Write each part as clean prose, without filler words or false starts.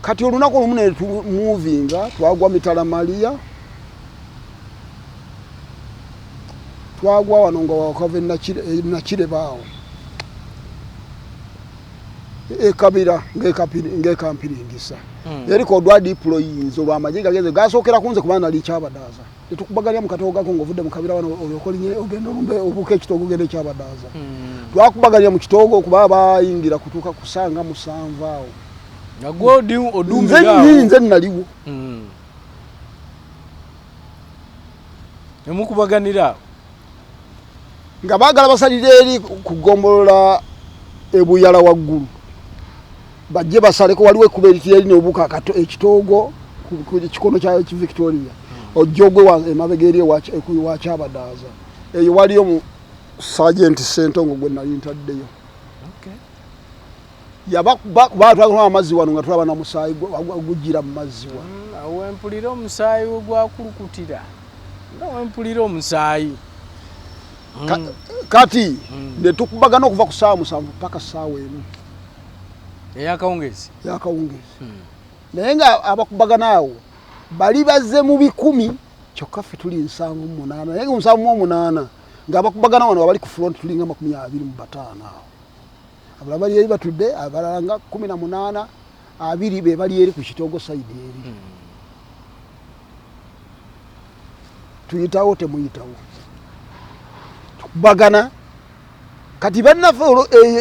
kati olunaku lumu ne tumovinga twagwa Mitala Maria twagwa wano nga wakava Nakire baawo ekabira ng'ekampiringisa eriko odwa deployinze olw'amagye gageze gasookera kunze kubanga nali Kyabadaaza tetukubaganya mu katoogo gako ng'ovudde mu kabira wano olyokolinye ogenda olumbe obuuka ekitoogo ogenda e Kyabadaaza twakubaganya mu kitoogo kuba bayingira kutuuka kusanga 7 awo nze naliwo nemukubaganira nga baagala basalira eri kugombolola ebuyala waggulu bajje basaleko waliwo ekuba eriti eri nobuuka ekitoogo ku kikono kya Victoria ojjogwe emabega eri wa Kyabadaaza eyo waliyo mu Sergeant Sentongo gwe nali ntaddeyo batwagala amazzi wano nga tulaba na musaayi gugira mu mazzi wano wempulira omusaayi ogwakulukutira nga wempulira omusaayi kati ne tukubagana okuva ku ssaawa 7 paka ssaawa 1 eyakawungezi naye nga abakubagana awo bali bazze mu 100 kyokka ffe tuli 78 naye nga 78 nga abakubagana wano abali ku front tuli nga 25 awo abalala bali eri batudde abalala nga 18 2 be bali eri ku kitoogo sayidi eri tuyitawo temuyitawo tukubagana kati bannaffe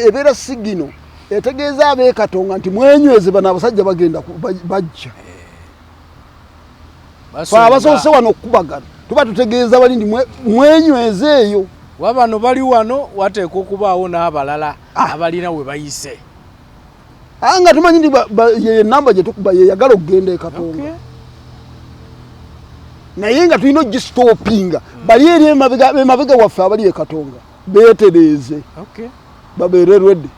ebeera sigino etegeeza abeekatonga nti mwenyweze bano abasajja bagenda bajja abasobose wano okukubagana tuba tutegeeza bali nti mwenyweze eyo wabano bali wano wateekwa okubaawo n'abalala abalina we bayise nga tumanyi nti enamba gye tukuba yeyagala okugenda e Katonga naye nga tulina ogisitopinga bali eri emabega waffe abali e Katonga beetereeze babeere ready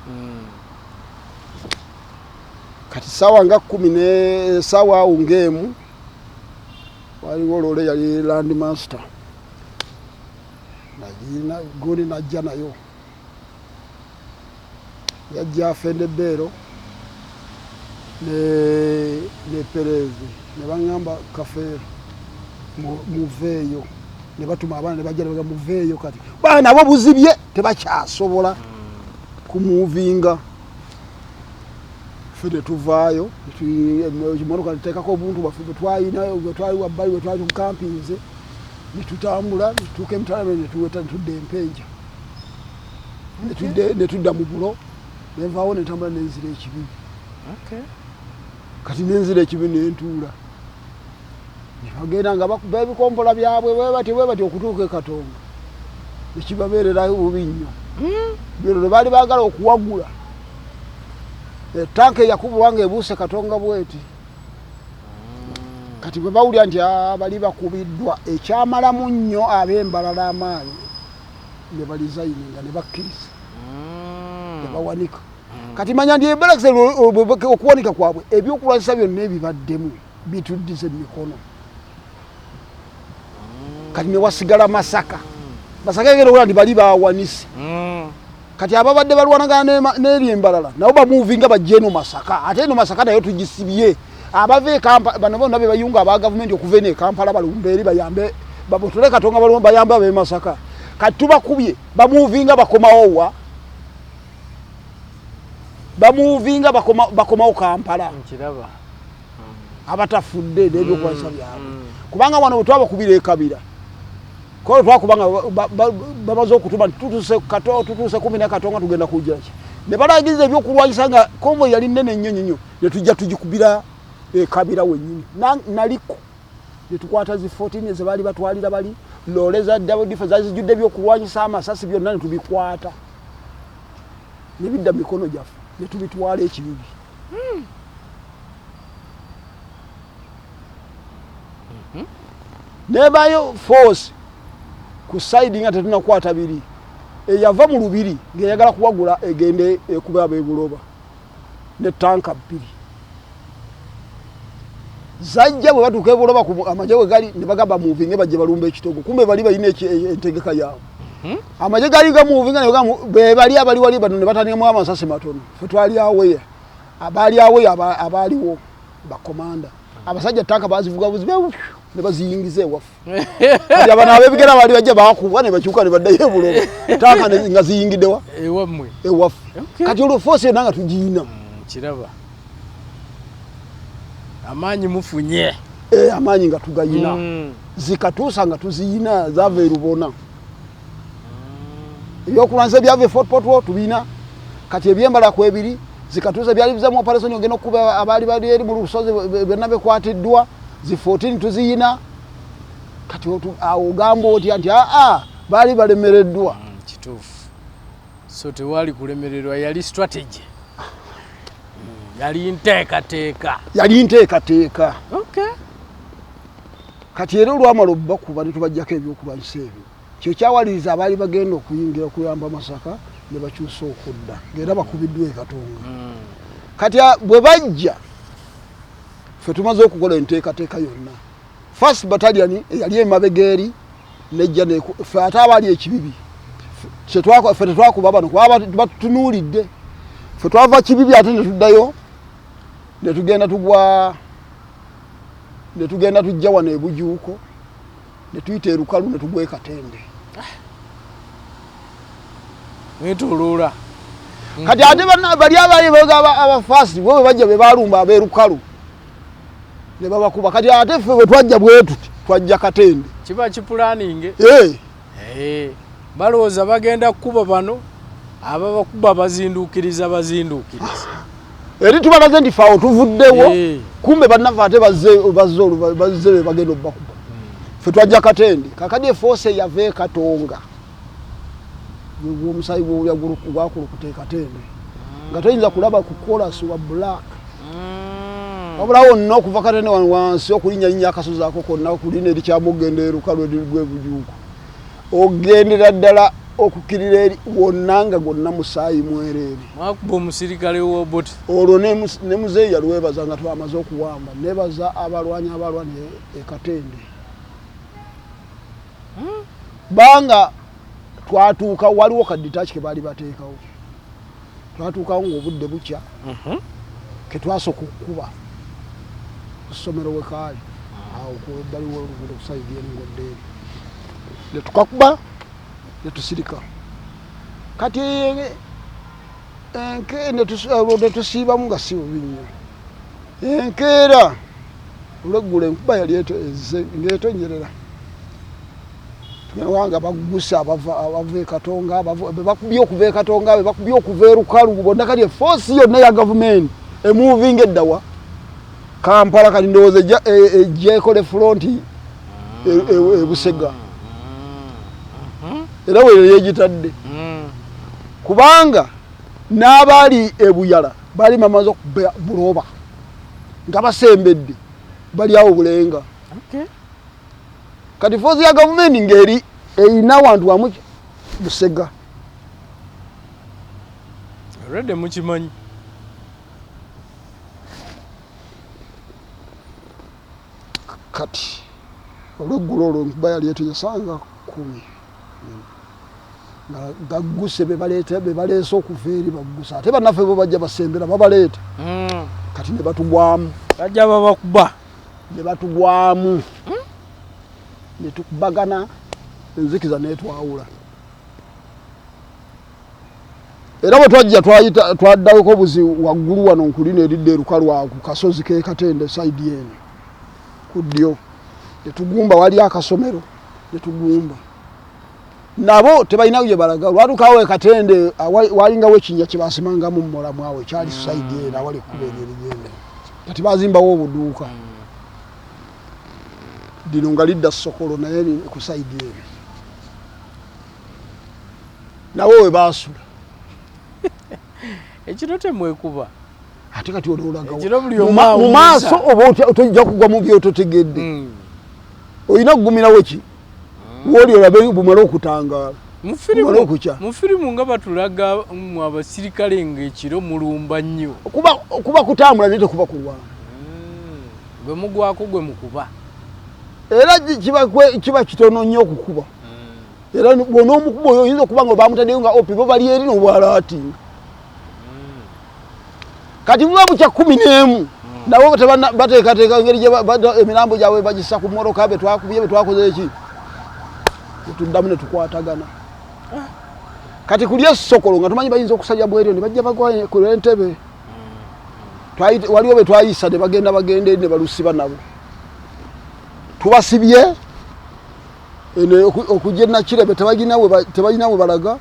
kati sawa nga 10 sawa awo ng'emu waliwo lole yali Land Master goni najja nayo yajja afende Beero ne Perezi ne baŋŋamba Kafeero muveeyo ne batuma abaana ne bajja ne baga muveeyo kati baana abo buzibye tebakyasobola kumuvinga ffe tuvaayo emotoka tuteekako obuntu bwaffe bwetwali wabbali bwetwali tukampinze netutambula netutuuka emitala netuweta netudda Empenja netudda mu Bulo nenvaawo netambula nenzira ekibibi kati nenzira ekibibi nentuula nebagenda nga bakuba ebikompola byabwe bwe batyo okutuuka e Katonga nekibabeererayo bubi nnyo bino ne baali baagala okuwagula tanka yakubulwa nga ebuuse Katonga bweti kati bwe bawulira nti bali bakubiddwa ekyamalamu nnyo ab'embalala amaanyi ne balizayininga ne bakkiriza ne bawanika kati manya nti ebalakise okuwanika kwabwe ebyokulwanyisa byonna ebibaddemu bituddiza emikono kati ne wasigala Masaka egenda okukola nti bali bawanise kati ababadde balwanagana n'eri embalala nabo bamuvinga bajja eno Masaka ate eno Masaka nayo tugisibye abava ekampa bano bonna be bayunga aba gavumenti okuva eno Kampala balumba eri bayambe babotole Katonga balumba bayambe ab'e Masaka kati tubakubye bamuvinga bakomawo wa bamuvinga bakomawo Kampala nkiraba abatafudde n'ebyokwasa byabwe kubanga wano bwe twabakubira ekabira ko twakubanga bamaze okutuma tutuse 10 Katonga tugenda kujjaki ne balagiriza ebyokulwanyisa nga konvo yali nnene nnyo ne tujja tugikubira ekabira wennyini naliko ne tukwata zi 14 ze baali batwalira bali loole za double defense zazijjudde ebyokulwanyisa amasasi byonna ne tubikwata ne bidda mikono gyaffe ne tubitwala ekibibi nebayo force ku side nga tetunakwata biri eyava mu lubiri ng'eyagala kuwagula egende ekuba abeebuloba ne tanka 2 zajja bwe batuuka ebuloba amagye we gali ne bagamba muvinge bajje balumba ekitogo kumbe bali balina entegeka yaabwe amagye gali gamuvinga ne bali abali bano ne batandikamu amasasi matono fe twali aweya abaali aweya abaaliwo bakomanda abasajja tanka bazivuga buzi ne baziyingize wafu kati abana abebigera bali bajja bakubwa ne bakyuka ne baddayo buloba tanka nga ziyingiddewa ewamwe ewafu kati olwo force nanga tugiina kiraba amanyi mufunye amanyi nga tugayina zikatuusa nga tuziyina zava erubona ebyokulwanisa byava Fort Portal tubina kati ebyembala kwebiri zikatuusa byali bizamu operation ogenda okuba abali bali eri mu lusozi byonna bekwatiddwa zi 14 tuziyina kati ogamba oti anti bali balemereddwa kituufu so tewali kulemererwa yali strategy yali nteekateeka okay kati era olwamala bakuba ne tubajjako ebyokulwanyisa ebyo kyo kyawaliriza abaali bagenda okuyingira okuyamba Masaka ne bakyusa okudda ng'era bakubiddwa e Katonga kati bwe bajja ffe tumaze okukola enteekateeka yonna first battalion eyali emabega eri nejja ffe ate abaali ekibibi ffe tetwakuba bano kuba batutunuulidde ffe twava kibibi ate ne tuddayo ne tugenda tujja wano ebujuuko ne tuyita erukalu ne tugwa e Katende wetoloola kati ate bali abaali abafasi bo bajja be balumba abeerukalu ne babakuba kati ate ffe bwe twajja bwetuti twajja Katende kiba kipulaninge balowooza bagenda kukuba bano ababakuba bazinduukiriza eri tubalaze nti faawo tuvuddewo kumbe bannaffe ate bazze bagenda obbakuba ffe twajja Katende kakadi efoose yava e Katonga omusayi gwakulukuta e Katende nga toyinza kulaba ku kolasi wa black wabula wonna okuva Katende wansi okulinnyalinnya akasozi ako konna okulina eri kyamugenda erukalu eririgwa ebujuuko ogendera ddala okukirira eri wonna nga gonna musaayi mwereere mwakuba omusirikale w'oboti olwo ne muzeeyi yalwebaza nga twamaze okuwamba nebaza abalwanyi e Katende banga twatuuka waliwo kaditaaki ke baali bateekawo twatuukawo ng'obudde bukya ketwasooka okukuba ku ssomero we kaali awo kuebbali w'oluguudo kusayidi eringodde eri ne tukakuba ne tusirika kati ne tusiibamu nga si bubi nnyo enkeera olweggulo enkuba yali ng'etonyerera wanga bagusa abava e Katonga bakubye okuva e Katonga bakubye okuva e Rukalu bonna kali force yonna ya government moving eddawa Kampala kali ndowooza ejja front Busega era we yegitadde kubanga n'abaali ebuyala bali bamaze okuba buloba nga basembedde bali awo bulenga kati force ya government ngeri eyina wantu wamu Busega already mukimanyi kati olweggulo olwo enkuba yali etuyasanga 10 gagguse be baleese okuva eri baggusa ate bannaffe bo bajja basembera babaleeta kati ne batugwamu bajja babakuba ne batugwamu ne tukubagana enzikiza netwawula era bwe twajja twaddawoko buzi waggulu wano nkulina eridde erukalu ku kasozi ke Katende side eno ku ddyo ne tugumba wali akasomero ne tugumba nabo tebalina gye balaga lwatukawo e Katende walingawo ekinnya kye basimangamu mulamu awo kyali side eno awali ekkuba erigenda kati bazimbawo obuduuka dino nga lidda Sokolo naye ku side eno nawo we baasula ekiro temwekuba ate kati ololaga mu maaso oba tojja kugwa mu byototegedde olina okugumirawo ki woli olabe bumala okutangaala mu firimu nga batulaga mu abasirikale ng'ekiro mulumba nnyo kuba kutambula naye tekuba kulwana gwe mugwako gwe mukuba era kiba kitono nnyo okukuba era bwona omukuba oyo oyinza okuba nga bamutaddeyo nga opi bo bali eri n'obwalaatinga kati muba bukya 11 nabo bateekateeka engeri gye emirambo gyabwe bagissa ku mmoroka be twakubye be twakoze eki tuddamu ne tukwatagana kati kulya Sokolo nga tumanyi bayinza okusajja bweryo ne bajja bagwa ku Entebbe waliwo be twayisa ne bagenda ne balusiba nabo tubasibye okujja Nakirebe tebalina we balaga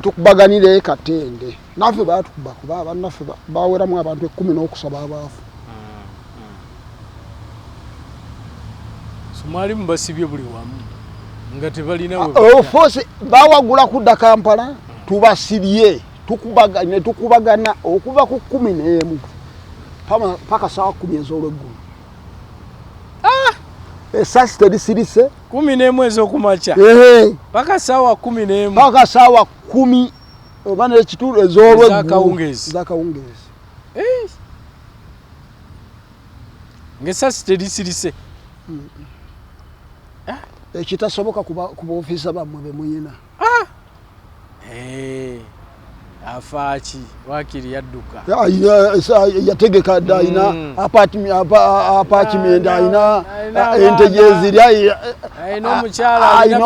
tukubaganire Katende naffe batukuba kuba abannaffe baweramu abantu 10 n'okusaba abaafu mwali mubasibye buli wamu nga tebalina force bawagula kudda Kampala tubasibye tukubagana okuva ku 11 paka saa 10 ez'olweggulu esasi terisirise 11 ez'okumakya paka saawa 11 paka saawa 10 oba n'ekitundu ez'olweggulu zakawungeezi ng'esasi terisirise ekitasoboka ku baofiisa bammwe be muyina afaaki wakiri yadduka yategeka dda ayina apartment ayina ente gyeziri ayina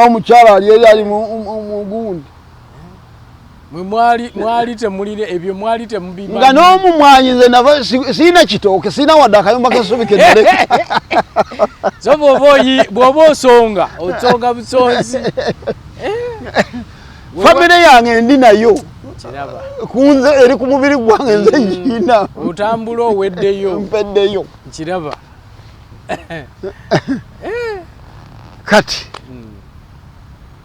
omukyala ali mu gundi mwali temulire ebyo mwali temubimanyi nga n'omumwanyi nze nava siina kitooke siina wadde akayumba k'essubi kedaleka so bw'oba osonga busonzi famire yange ndi nayo kunze eri ku mubiri gwange nze nkiina otambula oweddeyo mpeddeyo nkiraba kati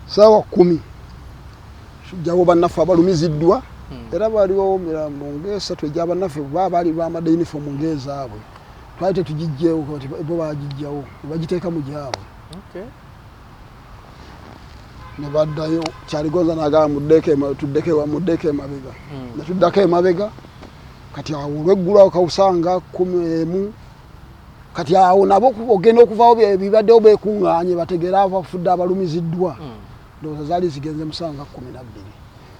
saawa 10 jawo bannaffe abalumiziddwa era baaliwo mirambo ng'esatu egy'abannaffe baali bambadde yunifoomu ng'ezaabwe twali tetugijjeewo kati bo baagijjawo ne bagiteeka mu gyabwe ne baddayo Kyaligonza n'agamba tuddeko emabega ne tuddako emabega kati awo olweggulo awo kawusanga 11 kati awo nabo ogenda okuvaawo bibaddewo beekuŋŋaanye bategeere abafudde abalumiziddwa ndowooza zaali zigenze 712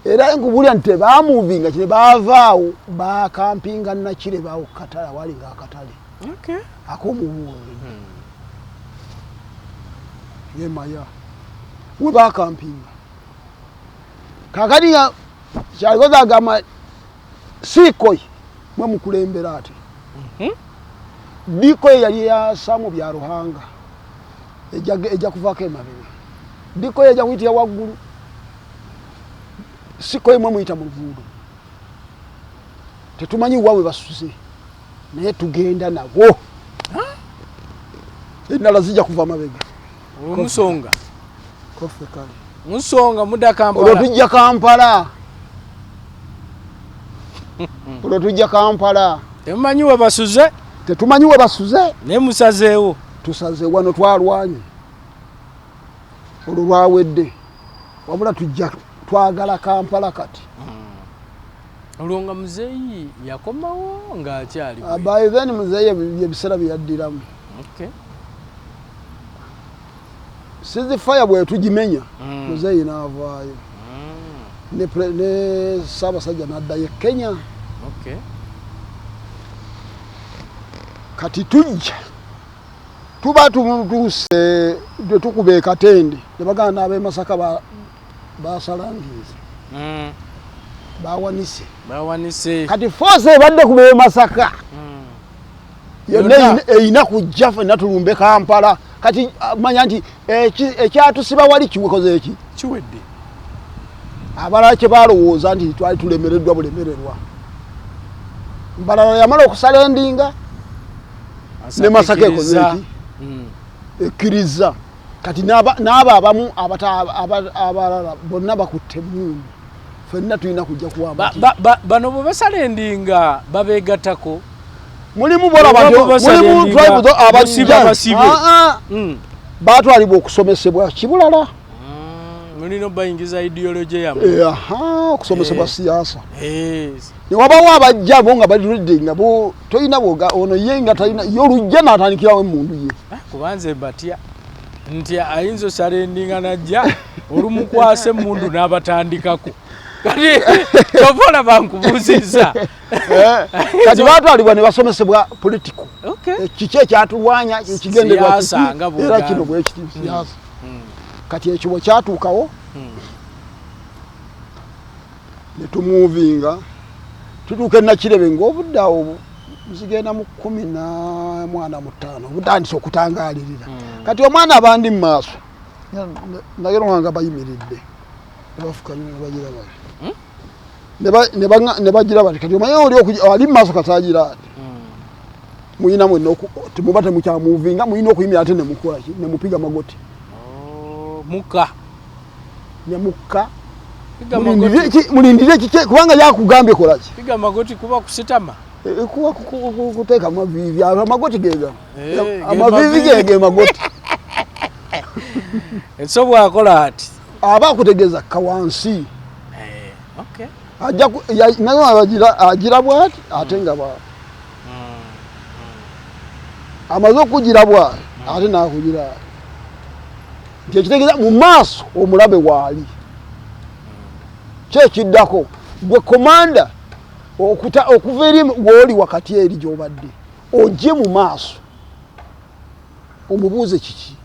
era nkubulya nti tebaamuvinga kine baavaawo bakampinga Nakirebe awo katale awali nga akatale ak'omubuulo yemaya we bakampinga kakati Kyaligonza agamba Siikoyi mwe mukulembera ati Dikoyi yali yasamu bya Ruhanga ejja kuvaako emabega Dikoyi ejja kuyitira waggulu Siikoyi mwe muyita mu luguudo tetumanyi wawe basuze naye tugenda nabo endala zijja kuva mabega omusonga koffe kale musonga mudda Kampala olwo tujja Kampala olwo tujja Kampala temumanyi we basuze tetumanyi we basuze naye musazeewo tusaze wano twalwanye olwo lwawedde wabula tujja twagala Kampala kati olwo nga muzeeyi yakomawo ng'akyali by then muzeeyi ebiseera bye yaddiramu sizifaya bwe tugimenya muzeeyi n'avaayo ne Ssaabasajja n'addayo Kenya kati tujja tuba tutuuse tetukuba Katende ne baganda ab'e Masaka basalangiza bawanise kati force ebadde kuba e Masaka yonna eyina kujja ffenna tulumbe Kampala kati manya nti ekyatusiba wali kiwekoze eki kiwedde abalala kye balowooza nti twali tulemereddwa bulemererwa mbalala yamala okusala endinga ne Masaka ekoze eki ekkiriza kati n'abo abamu abalala bonna bakutte emmundu ffenna tulina kujja kuwamba bano bwe basala endinga babeegattako mulimu mulimu tribe abasibe batwalibwa okusomesebwa kibulala mulina bayingiza ideology yammwe okusomesebwa siyaasa ne wabawo abajja bo nga balidde nga bo toyina boga ono ye nga talina yo olujja n'atandikirawo emmundu ye kubanze batya nti ayinza osala endinga najja olumukwasa emmundu n'abatandikako kati tovola bankubuuziza kati batwalibwa ne basomesebwa political okay kiki ekyatulwanya ekigendererwa era kino bwe kiti siasa kati ekibo kyatuukawo ne tumuvinga tutuuka e Nakirebe ng'obuddeawo zigenda mu 15 obutandise okutangaalirira kati omwana abandi mu maaso nagera wanga bayimiridde ne bafukamira ne bagira bati ne bagira bati kati omanyi oli ali mu maaso kataagira ati muyina mwenna temuba temukyamuvinga muyina okuyimira ate nemukola ki nemupiga magoti muka nemukka mulindire kiki kubanga yakugambye kola ki piga magoti kuba kusitama kuba kuteeka amavivi amagoti gega amavivi gege magoti enso bwakola ati aba akutegeeza kawansi okay nayo agira bwati ate nga amaze okugira bwati ate nakugira kyekitegeeza mu maaso omulabe waali kyekiddako gwe komanda okuva eri woli wakati eri gyobadde ojje mu maaso omubuuze kiki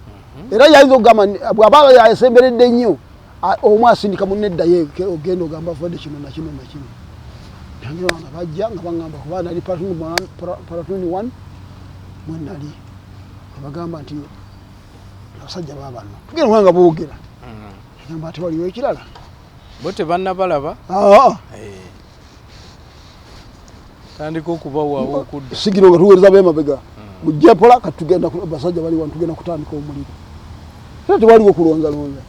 era yayinza okugamba bw'aba yasemberedde nnyo omu asindika muneddayo ogenda ogamba afadde kino nakino nakino nange bana bajja nga baŋŋamba kuba nali paratuni 1 mwenali nebagamba nti abasajja babano tugenda kubanga boogera agamba ati waliwo ekirala bo tebannabalaba tandika okubawaawo okudda sigiro nga tuweereza beemabega mujje mpola kati tugenda basajja bali wano tugenda kutandika omuliro era tewaliwo kulonzalonza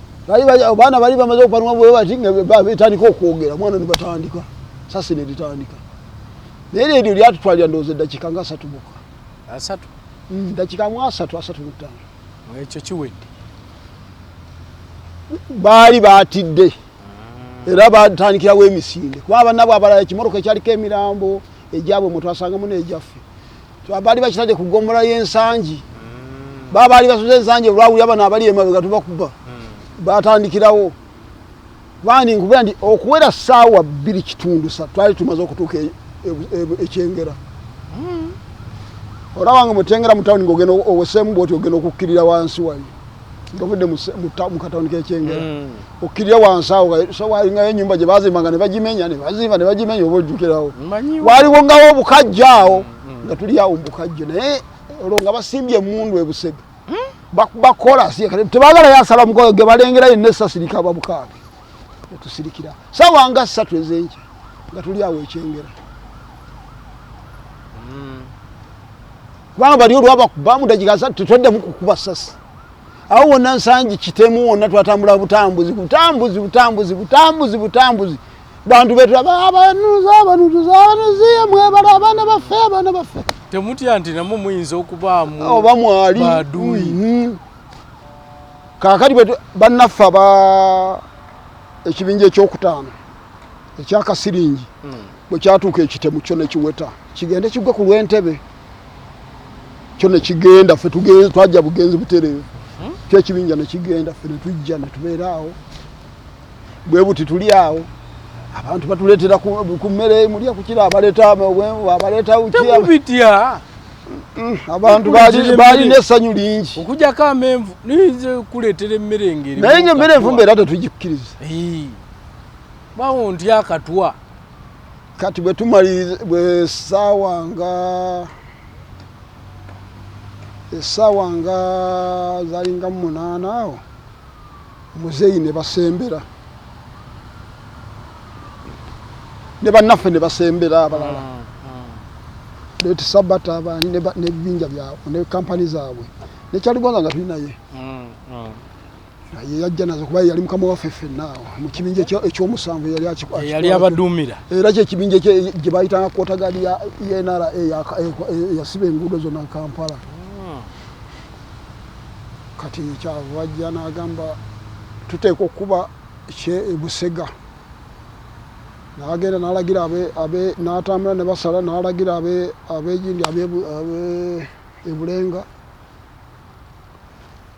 abaana bali bamaze okupanwa bwe bati nga betandika okwogera mwana ne batandika sasi ne litandika naye eryo lyatutwalira ndowooza eddakiika nga 3 bokka 3 dakiika mu 35 ekyo kiwedde baali batidde era batandikirawo emisinde kuba bannabwe abalala ekimotoka ekyaliko emirambo egyabwe mwe twasangamu n'egyaffe baali bakitadde ku ggombolola y'ensangi baba baali basuze ensangi olwawulira bano abali emabega tubakuba batandikirawo bandi nkubira nti okuwera ssaawa 2:3 twali tumaze okutuuka ekyengera olabanga mutengera mu tawuni ng'ogenda oweseemu bwoti ogenda okukkirira wansi wali ngavudde mu katawuni k'ekyengera okkirira wansi awo so walingayo ennyumba gye bazimbanga ne bagimenya ne bazimba ne bagimenya oba ojjukirawo waliwo ngawo obukajja awo nga tuli awo mu bukajja naye olwo nga basimbye emmundu ebusega bakola tebaagala yasala mukoyo ge balengera yenna essasirika babukaaga netusirikira sawa nga 3 ez'enkya nga tuli awo ekyengera kubanga bali olwabakuba mu dakiika 3 tetweddemu kukuba ssasi awo wonna nsangi kitemu wonna twatambula butambuzi bantu betu abanuzi mwebala abaana baffe temutya nti namwe muyinza okubaamu oba mwali baduyi kaakati bannaffe ekibinja ekyokutaano ekyakasiringi bwe kyatuuka ekitemu kyo ne kiweta kigende kigwe ku lw'entebe kyo ne kigenda ffe twajja bugenzi butereevu kyo ekibinja ne kigenda ffe ne tujja ne tubeera awo bwe buti tuli awo abantu batuleetera ku mmere mulya ku kira abaleeta temubitya abantu baali n'essanyu lingi okujjako amenvu niyinza kuleetera emmere engeri naye nga emmere enfumba era tetugikkiriza bawo ntya akatwa kati bwe tumaliriza essaawa nga zalinga mu 8 awo muzeeyi ne basembera ne bannaffe ne basembera abalala leti sabata abani n'ebibinja byabwe ne kampani zaabwe nekyaligonza nga tuli naye naye yajja nazo kuba yali mukama waffe ffenna awo mu kibinja ekyomusanvu yali abaduumira era kyekibinja gye bayitanga kotagadi yenara yasiba enguudo zonna Kampala kati kyava wajja n'agamba tuteeka okuba Busega n'agenda n'alagira n'atambula ne basala n'alagira ab'egindi ebulenga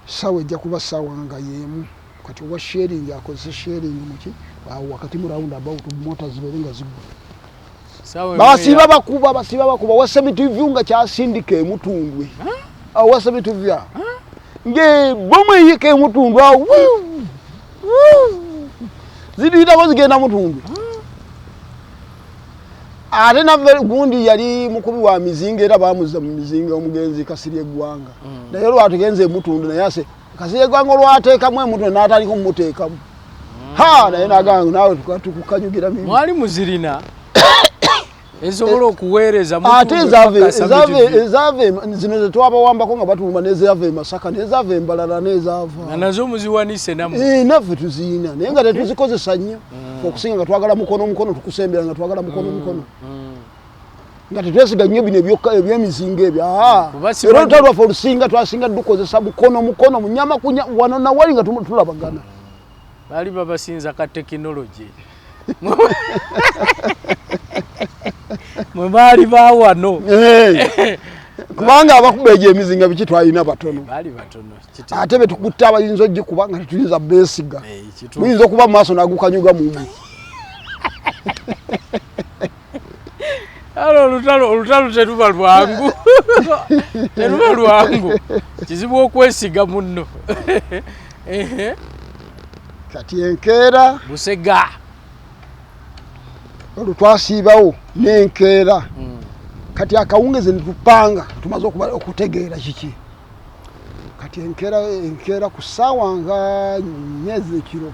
ssaawa ejja kuba ssaawa nga y'emu kati wa sharing akozesa sharing muki wakati mu roundabout mota ziberenga zigwa basiba bakuba wasemitivyu nga kyasindika emutundwe wasemitivya nge bomwe yike emutundwe zidira bazigenda mutundwe ate na gundi yali mukubi wa mizinga era bamuza mu mizinga omugenzi Kasirye Gwanga naye lwatugenze emutundu naye ase Kasirye Gwanga lwateeka mwe mutundu n'ataliko mmuteekamu naye nagangu nawe tukukanyugira mimi mwali muzirina ezobola okuweereza ate ezave zino zetwabawambako nga batuluma nezava Masaka nezava Embalala nezava nazo muziwanise namwe naffe tuziina naye nga tetuzikozesa nnyo okusinga nga twagala mukono tukusembera nga twagala mukono nga tetwesiga nnyo bino ebyemizinga ebyo era olutalo lwaffe olusinga twasinga tukozesa mukono munyama wano nawali nga tulabagana bali babasinza ka tekinologi mwe baali bawano kubanga abakuba egyo emizinga biki twalina batono baali batono ate betukutta abayinza ogikuba nga tetuyinza beesiga muyinza okuba mu maaso n'agukanyuga mumu olutalo teruba lwangu kizibu okwesiga munno kati enkeera Busega olutwasiibawo n'enkeera kati akawungeze netupanga tumaze okutegeera kiki kati enkeera ku ssaawa nga 4 ekiro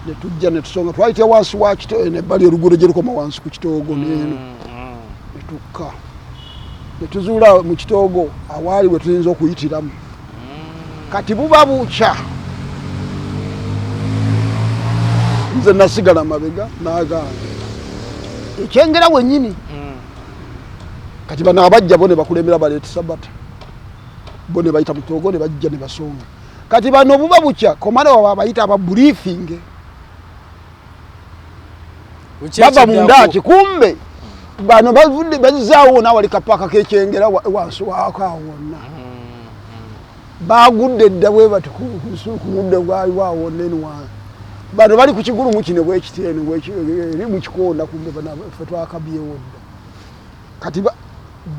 netujja netusonga twayitya wansi wa nebbali eruguudo gye lukoma wansi ku kitoogo neeno netukka netuzuula mu kitoogo awaali we tuyinza okuyitiramu kati buba bukya nze nasigala mabega n'agamba ekyengera wennyini kati bano abajja bo ne bakulembera baleeta Sabata bo ne bayita mutoogo ne bajja ne basonga kati bano buba bukya komanda waabwe abayita ababriefing baba mundaki kumbe bano bavudde bazaawo nawali kapaka kekyengera wansi wakawonna bagudde dda bwe batukumudde gwali wawo nenwa bano bali ku kigulu mu kino bwekitene eri mu kikonda kumbe bana fe twakabyewo dda kati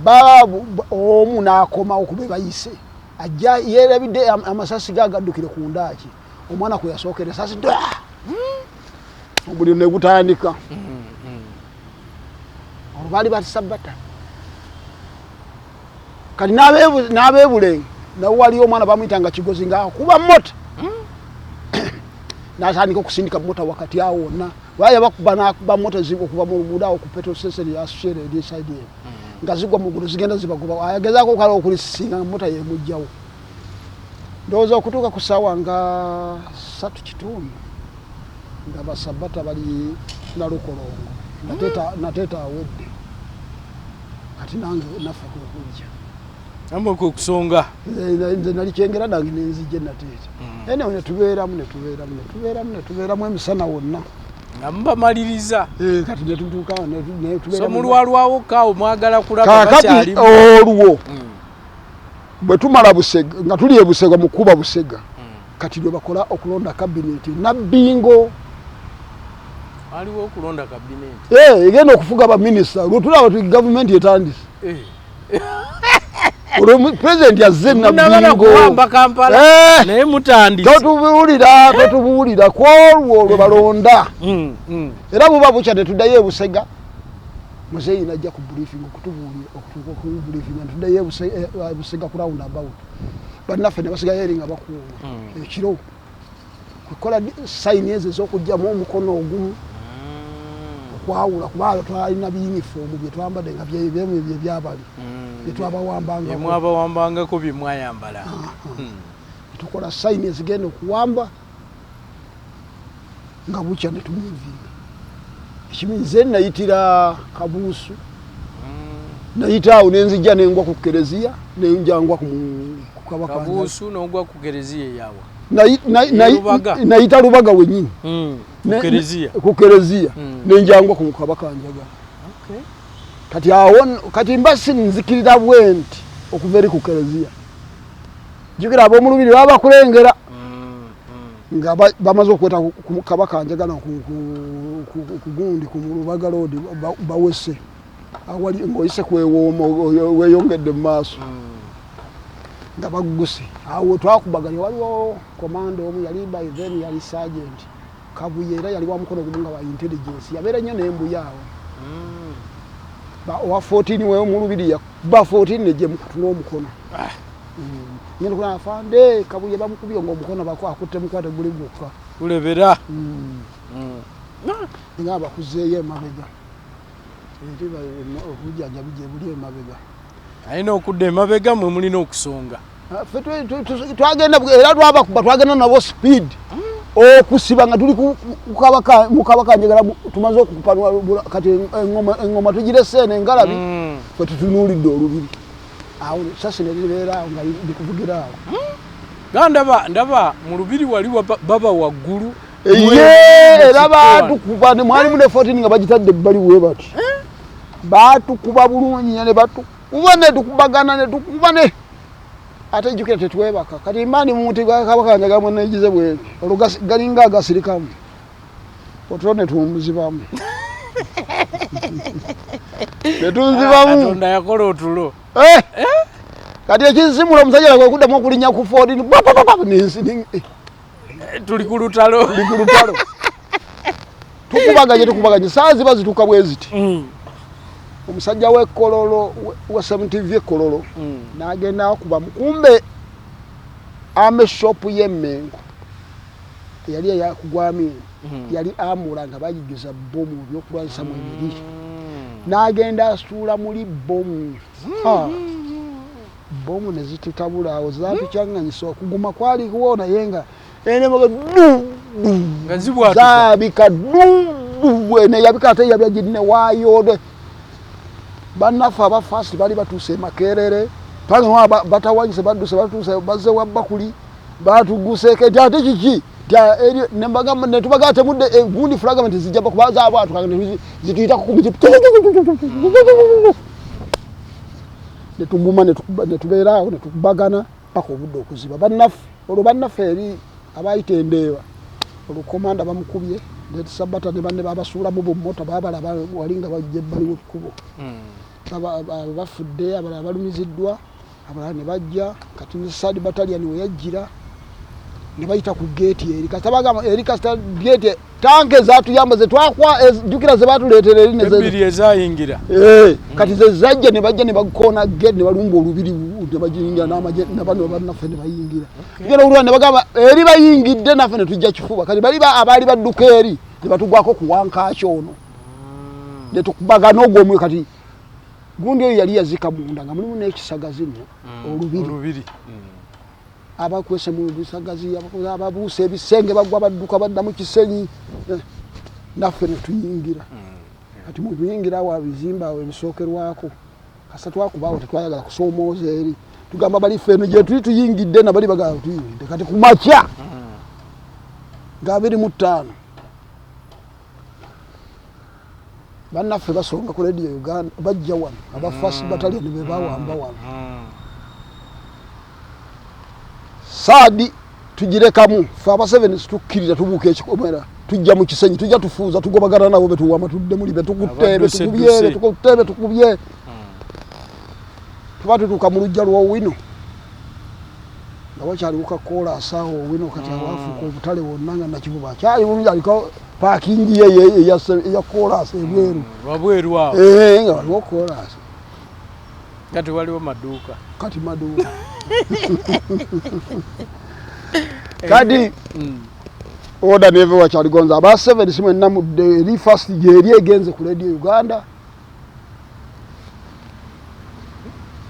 babu omu nakoma okube bayise ajja yerabidde amasasi gagaddukire ku ndaki omwana kwe yasookera sasi obuli ne gutandika olubali bati Sabata kati n'abeebulenge nawe waliyo omwana bamuyitanga Kigozi nga akuba mota natandika okusindika mota wakati awo wonna waya bakuba mota zigwa okuva mu luguudo awo ku petrol station ya Shere eri side nga zigwa mu ggulu zigenda zibagoba ayagezaako okala okulisinga mota yemujjawo ndowooza okutuuka ku ssaawa nga 3 kitundu nga basabata bali nalukolongo nateeta awedde kati nange naffe kukujja amwe kukusonga nze nali kyengera nange nenzijja nateeta ene netubeeramu emisana wonna nga mubamaliriza kati netutuuka so mulwalwawo kaawo mwagala kulaba kakati olwo bwe tumala Busega nga tuli e Busega mu kuba Busega kati lwe bakola okulonda kabineti nabbingo waliwo okulonda kabineti egenda okufuga abaminisita lwetulaba tu gavumenti etandise president yazze nabbingo Kampala naye mutandise totubuulira kwolwo lwe balonda era buba bukya tetuddayo e Busega muzeeyi najja ku briefing okutubuulira okutuuka ku briefing netuddayo e Busega ku roundabout bannaffe ne basigayo eri nga bakuuma ekiro kukola sayini ezo ez'okugyamu omukono ogumu okwawula kubanga twalina biyunifoomu bye twambadde nga byemu byabali byetwabawambangako byemwayambala tukola sayini ezigenda okuwamba nga bukya netumuvinga ekimize nayitira Kabuusu nayita awo nenzijja nengwa ku Kereziya nenjangwa ku Kabaka Kabuusu nongwa ku Kereziya yawa nayita Lubaga wenyini ku Kereziya nenjangwa ku Kabaka Njaga kati mbasi nzikirira bwenti okuva eri ku Kereziya jukira ab'omulubiri baba kulengera nga bamaze okweta ku kabaka njagala ku gundi ku Lubaga Road bawese awali ngoyise kwewooma weyongedde mu maaso nga baguse awo twakubaganya waliwo komando omu yali by then yali sergeant Kabuye era yali wa mukono gumunga wa intelligence yabeera nnyo n'embuyaawo owa 14 weyo mu lubiri yakuba 14 nejje mukutula omukono nyine kuna afande Kabuye bamukubye ngo omukono bako akutte mukwate guli gukka kulebera nga bakuzeeyo emabega ntiba okujjanja bije buli emabega ayina okudda emabega mwe mulina okusonga twagenda era twagenda nabo speed okusiba nga tuli mukabaka njagala tumaze okukupanwa kati engoma tugire sene engalabi fe tutunuulidde olubiri awo sasi nelibeera nga likuvugira awo ndaba mu lubiri wali baba waggulu era baatukuba mwalimu ne 14 nga bagitadde ebbali we bati baatukuba bulungi ne batukuba ne tukubagana ne tukuba ne ate jukira tetwebaka kati imani muti kabaka njagamu nejize bwe olugasi galinga agasirikamu otone tumuzibamu netunzibamu Katonda yakola otulo kati ekisimula omusajja kwe kuddamu okulinya ku 14 ninsi tuli ku lutalo tukubaganye saa ziba zituka bwe ziti omusajja w'ekkololo wa 70 ekkololo n'agenda akuba mukumbe ame shop y'emmengo yali yakugwami yali amula nga bayigiza bomu byokulwanyisa mu emiri n'agenda asuula muli bomu bomu ne zitutabula awo zaatukyanganyisa okuguma kwali kuwona yenga enemoga zabika ne yabika ate yabya gidne wayode banafa abafasi bali batuuse Makerere panga batawanyise baduse batuuse bazze wa bakuli batuguseke ate kiki nembaga netubaga temudde gundi fragment zijja bakubaza abantu kangene zituyita ku kumiti netubuma netubeera netukubagana paka obudde okuziba bannafe eri abayitendeewa olukomanda bamukubye netusabata ne banne babasuula mu bomota babalaba walinga bajja ebbali w'ekkubo bafudde abalala balumiziddwa abalala ne bajja kati ne Sadi Battalion we yajjira ne bayita ku gate eri kasabagama eri kasta gate tanke zatuyamba ze twakwa jukira ze batuleetera eri ne ebiri ezayingira kati ze zajja ne bajja ne bakona gate ne balumba olubiri ne bajingira n'amaje nabano banaffe ne bayingira ngera ulwa ne bagamba eri bayingidde naffe ne tujja kifuba kati bali abali badduka eri ne batugwako kuwanka kyono ne tukubagana ogwomwe kati gundi oyo yali yazika munda nga mulimu n'ekisagazi olubiri abakwese mu bisagazi ababuuse ebisenge bagwa badduka badda mu kisenyi naffe ne tuyingira kati mu tuyingira awo bizimba awo ebisookerwako kasa twakubaawo tetwayagala kusoomooza eri tugamba bali ffeno gye tuli tuyingidde na bali bagala tuyingidde kati ku makya nga 25 bannaffe basonga ku Radio Uganda bajja wano abafasi Battalion be bawamba wano Sadi tugirekamu fa aba 7 tukkirira tubuuka ekikomera tujja mu kisenyi tujja tufuuza tugobagana nabo betuwama tudde muli betukuttebe tukubye tuba tutuuka mu lujja lw'owino nga wakyaliwo koola asaawo owino kati awafuuka obutale wonna nga nakivuba kyali bulungi aliko paakingi ye ya koolasi ebweru wabweru awo nga waliwo koolasi kati waliwo maduuka kati maduuka kati oda neve wakyaligonza aba 7 simwe namudde eri first gyeri egenze ku Radio Uganda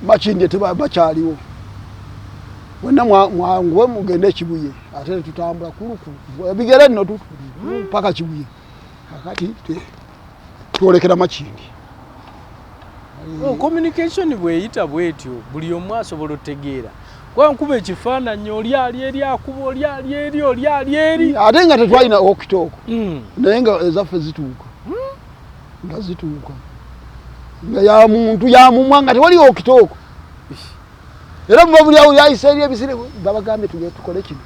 Makindye bakyaliwo wena mwanguwe mugende ekibuye ate tutambula kuluku ebigere nno paka kibuye kakati twolekera Makindye communication bweyita bwetyo buli omu asobola otegeera kwa nkuba ekifaananyi oli ali eri akuba oli ali eri oli ali eri ate nga tetwalina okitooko naye nga ezaffe zituuka nga zituuka nga ya muntu ya mumwa nga tewali okitooko era muba buli awo yayisa eri ebisire babagambye tugende tukole kino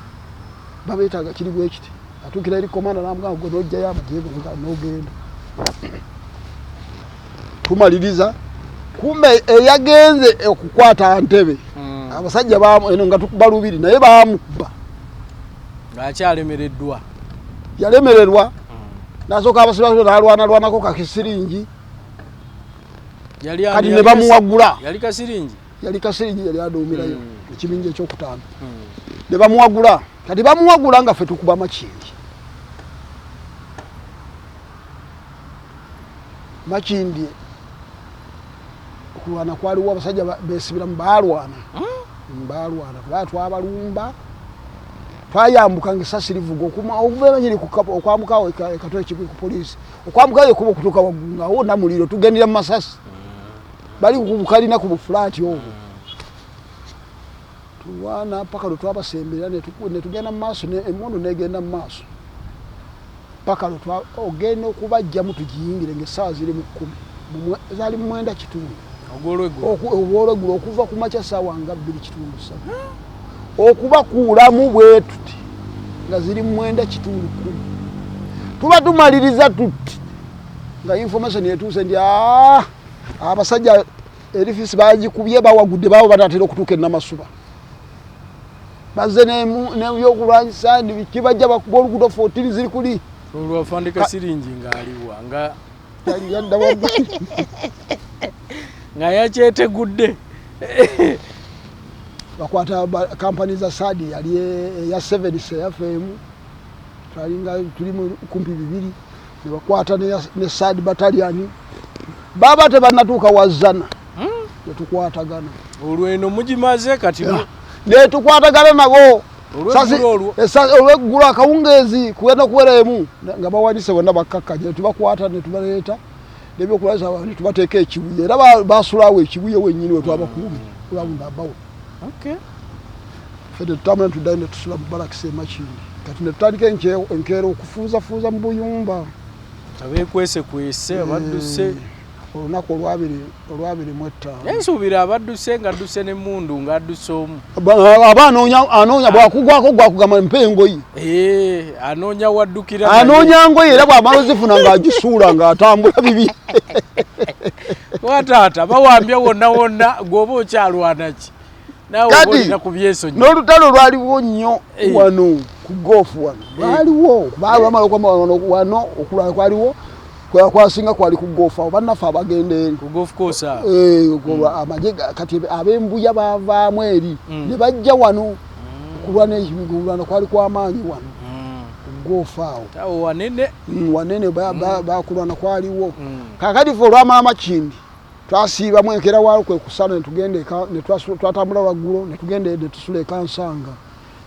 babeetaga kiri bwe kiti atuukira eri komanda n'amugamba gwe n'ojjayo amajeego n'ogenda tumaliriza kumbe eyagenze okukwata Ntebe abasajja eno nga tukuba lubiri naye baamubba ng'akyalemereddwa yalemererwa nasooka abasibe n'alwanako kakisiringi kati ne bamuwagula yali kasiringi yali aduumirayo ekibinja ekyokutaano ne bamuwagula kati bamuwagula nga ffe tukuba Makindi okulwana kwaliwo abasajja besibira mu baalwana kubanga twabalumba twayambuka ngesasi livuga okuva nyiri okwambukawo ekatole kibwi ku poliisi okwambukawo ekuba okutuuka waggulu ngaawo namuliro tugendera mu masasi bali kubukalina ku bufulaati obwo tulwana paka lwe twabasemberera ne tugenda mu maaso emmundu negenda mu maaso paka lwe ogenda okubajjamu tugiyingire ng'essaawa ziri mu 10 zaali mu 9 kitundu obwolwegulo okuva ku makya ssaawa nga 2 kitundu 3 okubakuulamu bwe tuti nga ziri mu 9 kitundu 10 tuba tumaliriza tuti nga information etuuse ndi abasajja erifisi bagikubye bawagudde babo batatera okutuuka enamasuba bazze nebyokulwanyisa kibajja bakuba oluguudo 14 ziri kuli olwafandika siringi ng'aliwa nga yakyetegudde bakwata kampani za Sadi yali eya 7 FM tuli mu kumpi 2 ne bakwata ne Sadi battalion baba tebanatuuka wazana netukwatagana olweno mugimaze kati netukwatagana nabo olweggulo akawungeezi kugenda kuweremu nga bawanise bonna bakkakkaje tubakwata netubaleeta nebyokulwanyisa netubateeka ekibuye era basulawo ekibuye wennyini wetwabakuumi kulabunda abawo ffe tetutambula netuddayo netusula mu balakisi Makindi kati netutandika enkeera okufuuzafuuza mu buyumba abeekwesekwese abadduse olunaku olwabiri mu 5 ensuubira abadduse ng'adduse n'emmundu ng'adduse omu aba anoonya bwakugwako gwakugamba mpa engoyi anoonya waddukira anoonya ngoyi era bw'amala ozifuna ng'agisuula ng'atambula bibi wataata bawambye wonna wonna gw'oba okyalwana ki nawe olina ku byesonyi n'olutalo lwaliwo nnyo wano ku goofu wano lwaliwo wano okulwana kwaliwo kwasinga kwali ku goofu awo bannaffe abagenda eri ku goofu koosa amagye kati ab'embuya baavaamu eri ne bajja wano okulwana ekibigulwana kwali kw'amaanyi wano ku goofu awo wanene bakulwana kwaliwo kakati ffe olwamala Makindi twasiibamu enkeera waalo kwe kusala netugenda twatambula lwaggulo netugenda netusula ekansanga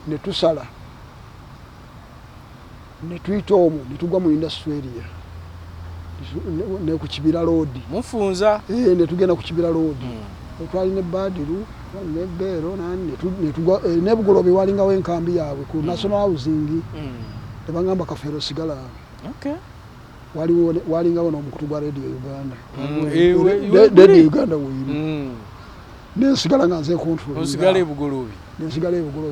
netusala netuyita omwo netugwa mu industry area ne ku Kibira Road mufunza netugenda ku Kibira Road twali ne Badiru ne Bero netugwa nebugolobe walingawo enkambi yaabwe ku National Housing nebagamba Kafeero sigala walingawo n'omukutu gwa Radio Uganda Radio Uganda weyiri nensigala nga nze control osigala ebugolobi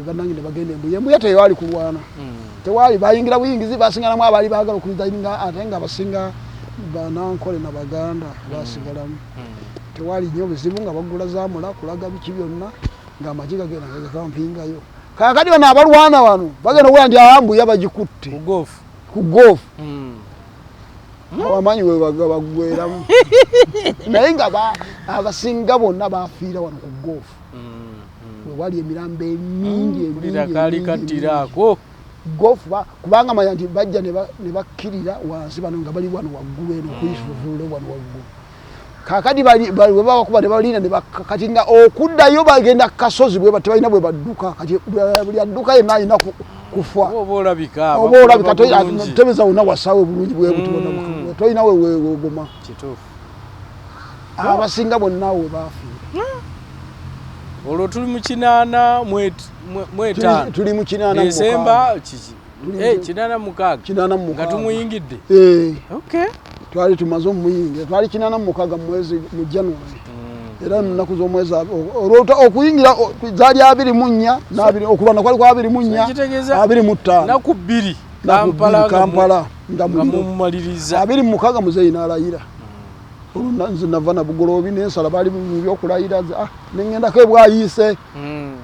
bannange ne bagenda embuya tewali kulwana tewali bayingira buyingizi basinganamu abali baagala okulizainga ate nga basinga banankole na baganda basigalamu tewali nnyo bizibu nga bagula zaamula kulaga biki byonna ng'amagye gagenda gakampingayo kakati bano abalwana wano bagenda okukola nti abambuya bagikutte ku goofu abamanyi we bagweramu naye nga abasinga bonna bafiira wano ku goofu wewali emirambo emingi emingi goofu kubanga manya nti bajja ne bakkirira wansi bano nga bali wano waggulu eno kuyisuzuule wano waggulu kakati bwe babakuba ne balinda kati nga okuddayo bagenda kasozi bwe tebalina bwe badduka kati buli adduka yenna alina kufa oba olabika tebeza wonna wasaawe bulungi bwe buti bonna tolina wegoma abasinga bonna we bafiira olwo tuli mu 8 mu 5 tuli mu 8 Desemba kiki 8 nga tumuyingidde twali tumaze omuyingira twali 8 mu mwezi mu January era nnaku z'omwezi okuyingira zaali 24 okulwana kwali kwa 24 25 naku 2 Kampala nga mumaliriza 26 muzeeyi n'alayira nze nava na bugoloobi n'ensala baali mu byokulayira neŋŋendako ebwayise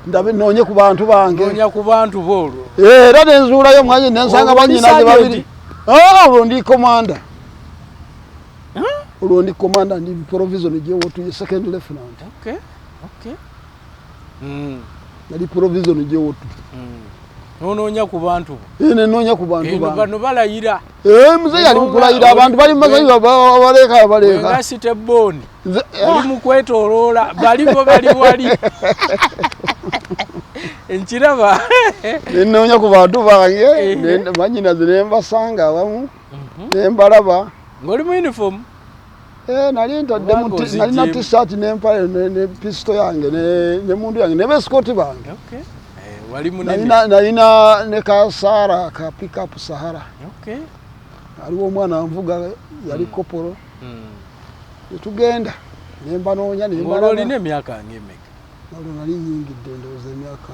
ndabe noonye ku bantu bange noonya ku bantu boolwo era nenzuulayo mwanye nensanga bannyinaze babiri olwo ndi komanda olwo ndi komanda ndi provision gyewotu second lieutenant nali provision gyewotu nonoonya ku bantu nenoonya ku bantu bano balayira muzeeyi ali mukulayira abantu bali mumasayi baleeka nga sitebooni oli mukwetooloola balibo bali wali enkiraba nenoonya ku bantu bange bannyinaze nembasanga abamu nembalaba ng'oli mu uniform nali nalina t-shirt nempale ne pisto yange nemundu yange nebesikoti bange nalina ne kasaara ka pickup Sahara aliwo omwana anvuga yali kopolo netugenda nembanoonya olina emyaka ng'emeka olwo nali nyingidde ndowooza emyaka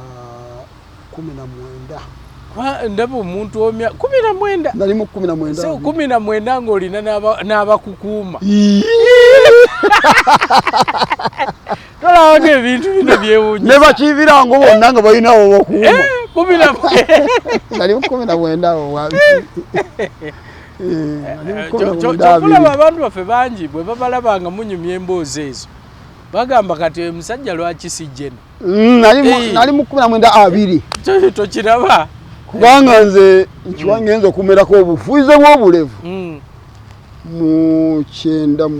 19 ndaba omuntu omya 19 nali mu 19 ng'olina n'abakukuuma tolaba ng'ebintu bino byewuunyisa ne bakiibirango bonna nga balinawo bakuuma 19 nali mu 19 kyokulaba abantu baffe bangi bwe babalaba nga munyumya emboozi ezo bagamba kati musajja lwaki sijjeno nali mu 19 tokiraba kubanga nze nkiwangenza okumerako obufuize bw'obulevu mu 9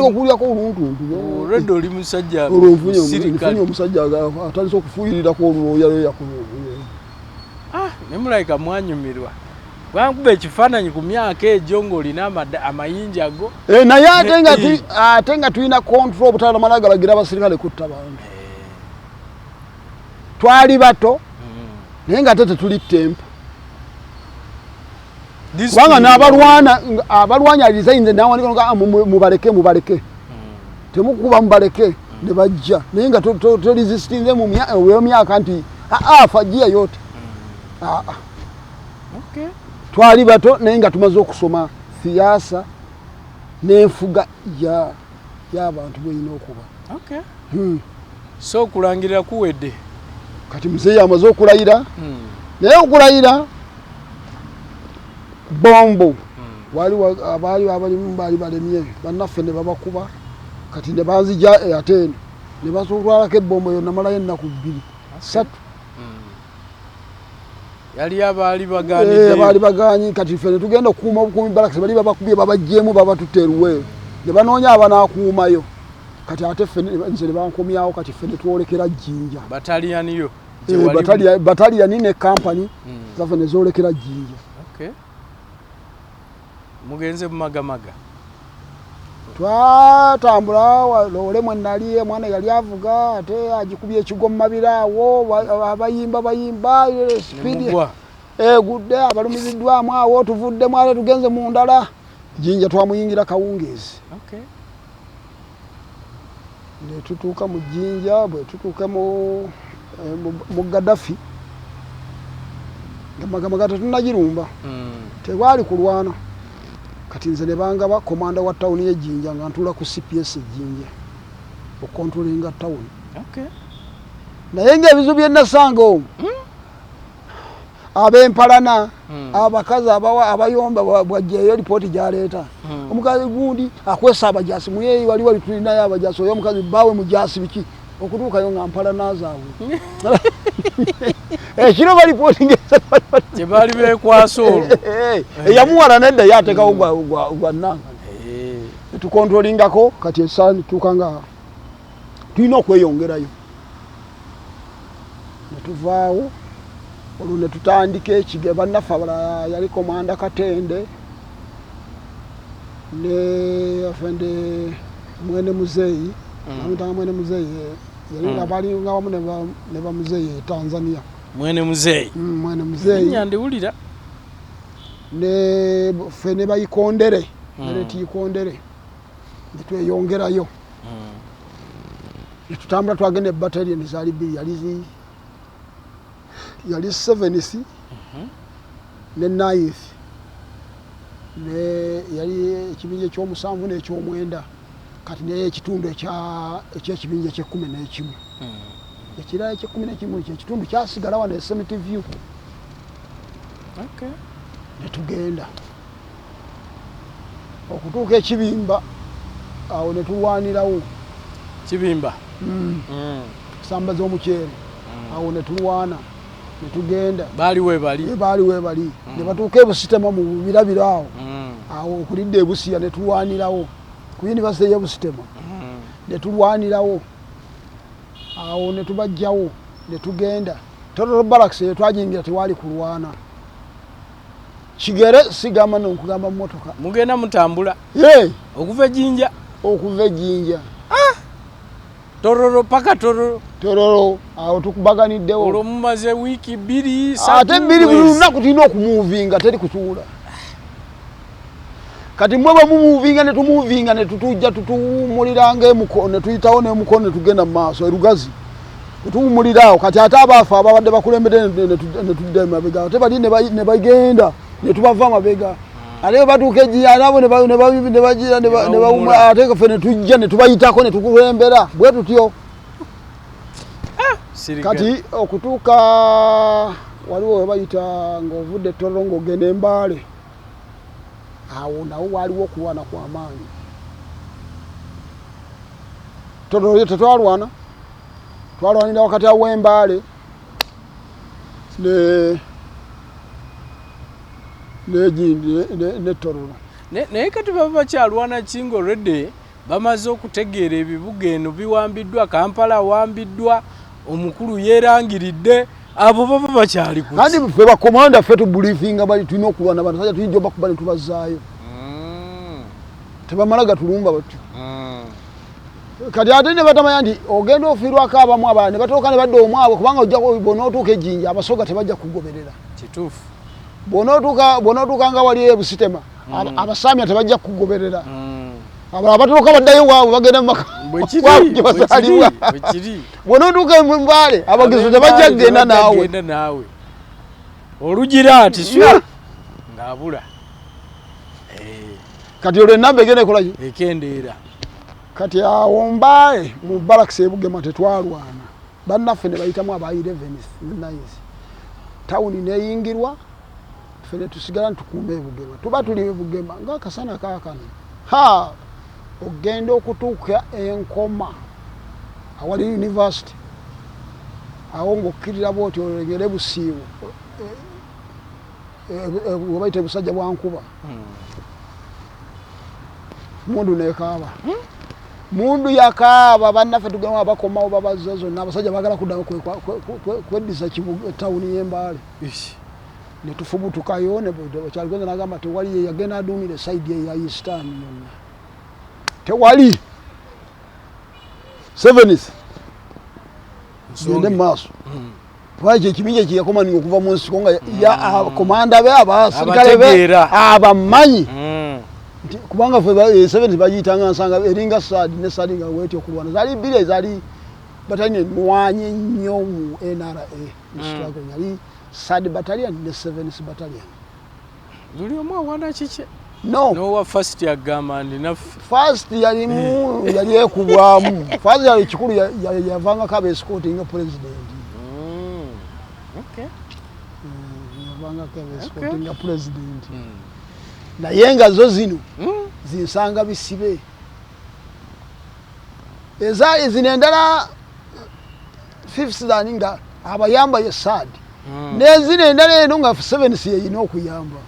okulyako oluntuntu oli musajja olwonfunye omusajja atandise okufuyirirako olwoya lweyakuba nemulayika mwanyumirwa wankuba ekifaananyi ku myaka egyo ng'olina amayinja ago naye ate nga tulina control obutala mala galagira abasirikale kutta bantu twali bato naye nga ate tetuli tempa kubanga n'abalwanyaliza nze nawanika mubaleke temukuba mubaleke ne bajja naye nga toresistinze mu myaka nti fajiya yote twali bato naye nga tumaze okusoma siyaasa n'enfuga y'abantu bweyina okuba so okulangirira kuwedde kati muzeeyi amaze okulayira naye okulayira bombo abaali abalimu baali balemye bannaffe ne babakuba kati ne banzija ate ne batwalako ebbombo yonna malayo ennaku 2-3 yali abaali baganyi kati ffe ne tugenda okukuuma obukuumi balakisi bali babakubye babajjeemu babatutte eruweero ne banoonya abanaakuumayo kati ate ffe nze ne bankomyawo kati ffe ne twolekera Jjinja bataliyaniyo bataliyani ne kampani zaffe ne zoolekera Jjinja mugenze mumagamaga twatambula loole mwe nali mwana yali avuga ate agikubye ekigo mu mabira awo bayimba speed gudde abalumiziddwamu awo tuvuddemu ate tugenze mu ndala Jjinja twamuyingira Kawungeezi ne tutuuka mu Jjinja bwe tutuuka mu Gaddafi Magamaga tetunagirumba tewali kulwana kati nze ne bangaba komanda wa tawuni y'Ejjinja nga ntuula ku CPS Ejjinja okontrolinga tawuni naye ng'ebizu bye nasanga omwo ab'empalana abakazi abayomba bwajjayo lipooti gy'aleeta omukazi gundi akwesa abajaasi muyeeyi wali tulinayo abajaasi oyo omukazi baawe mujaasi biki okutuukayo nga mpalana zaabwe ekiro balipooti kyebaali beekwasa olwo eyamuwala nedda yateekawo gwa nanga tukontrolingako kati esaani tuuka nga tulina okweyongerayo netuvaawo olwo ne tutandika ekige bannaffe abalala yali komanda Katende ne afende mwene muzeeyi amutanga mwene muzeeyi yali abalinga wamu ne bamuzeeyi Tanzania mwene muzeeyi nyandiwulira ne ffe ne bayikondere neretikondere netweyongerayo netutambula twagenda battalion zali bbiri yali 7th ne 9th ne yali ekibinja ekyomusanvu n'ekyomwenda kati naye ekitundu ekyekibinja kye11 ekirala ekye11 kyekitundu kyasigala wano Cemetery View. Netugenda okutuuka ekibimba awo netulwanirawo kibimba samba z'omuceere awo netulwana netugenda baali webali ne batuuka ebusitema mu birabiro awo okulidde ebusiya netulwanirawo ku University y'ebusitema netulwanirawo awo netubajjawo netugenda Total Barracks twajingira tewali kulwana kigere sigamba n'okugamba mmotoka mugenda mutambula okuva ejjinja tororo paka tororo awo tukubaganiddewo olwo mumaze wiiki 2 ate 2 buli lunaku tulina okumuvinga teri kutuula kati mwe bamumuvinga netumuvinga netutujja tutumuliranga emukono netuyitawo n'emukono netugenda mu maaso erugazi tutumulirawo kati ate abaafa ababadde bakulembedde netudda emabega ate bali ne bagenda netubava amabega ate batuuka ejjiya nabo ne bagira ate ffe netujja netubayitako netukulembera bwe tutyo kati okutuuka waliwo webayita ng'ovudde Tororo ng'ogenda Embaale awo nawo waliwo okulwana kw'amaanyi Tororo yo tetwalwana twalwanira wakati aw'Embaale ne Tororo naye kati baba bakyalwana kingo already bamaze okutegeera ebibuga eno biwambiddwa Kampala awambiddwa omukulu yeerangiridde abo baba bakyali ku kandi ffe bakomanda ffe tubulifinga bali tulina okulwana bantu sajja tuyijja bakuba ne tubazaayo tebamala gatulumba batyo kati ate ne batamanya nti ogenda ofiirwako abamu abalala ne batooka ne badda omwabwe kubanga ojjako bonootuuka ejjinja abasoga tebajja kugoberera kituufu bonootuuka nga wali ebusitema abasaamya tebajja kugoberera abalala batooka baddayo waabwe bagenda mu maka bazaalibwa bonootuuka Embaale abagezo tebajja kugenda naawe olugira ati swa ng'abula kati olwo enamba egenda ekolaki ekendeera kati awo Mbaale mu Barracks ebugema tetwalwana bannaffe ne bayitamu aba 11 tawuni neyingirwa ffe ne tusigala ntukuuma ebugema tuba tuli ebugema ng'akasana kaakano ogenda okutuuka Enkoma awali University awo ng'okkirira bwoti olengere Busiibo webayita Busajja bwa Nkuba mundu nekaaba mundu yakaaba bannaffe tugema abakomawo babazza zonna abasajja baagala kuddayo kweddisa tawuni y'Embaale ne tufubutukayo kyaligonza n'agamba tewali yagenda aduumira esayidi eya Eastern yonna tewali 7th gende mu maaso lwaki ekibinja kyeyakomaninga okuva mu nsiko nga komanda be abaserikale be abamanyi kubanga ffe 7th bagiyitanga nsanga eringa SAD ne SAD nga weetya okulwana zaali 2 ezaali batalina enwanye nnyo mu NRA yali SAD battalion ne 7th battalion buli omu awana kike nowa first yagamba ndi naffe first yali ekubwamu first yali ekikulu yavangako abeescootinga president yavangako abeescootinga president naye nga zo zino zinsanga bisibe zino endala 5th dan nga abayamba ye SAD nezino endala eno nga 7th yeyina okuyamba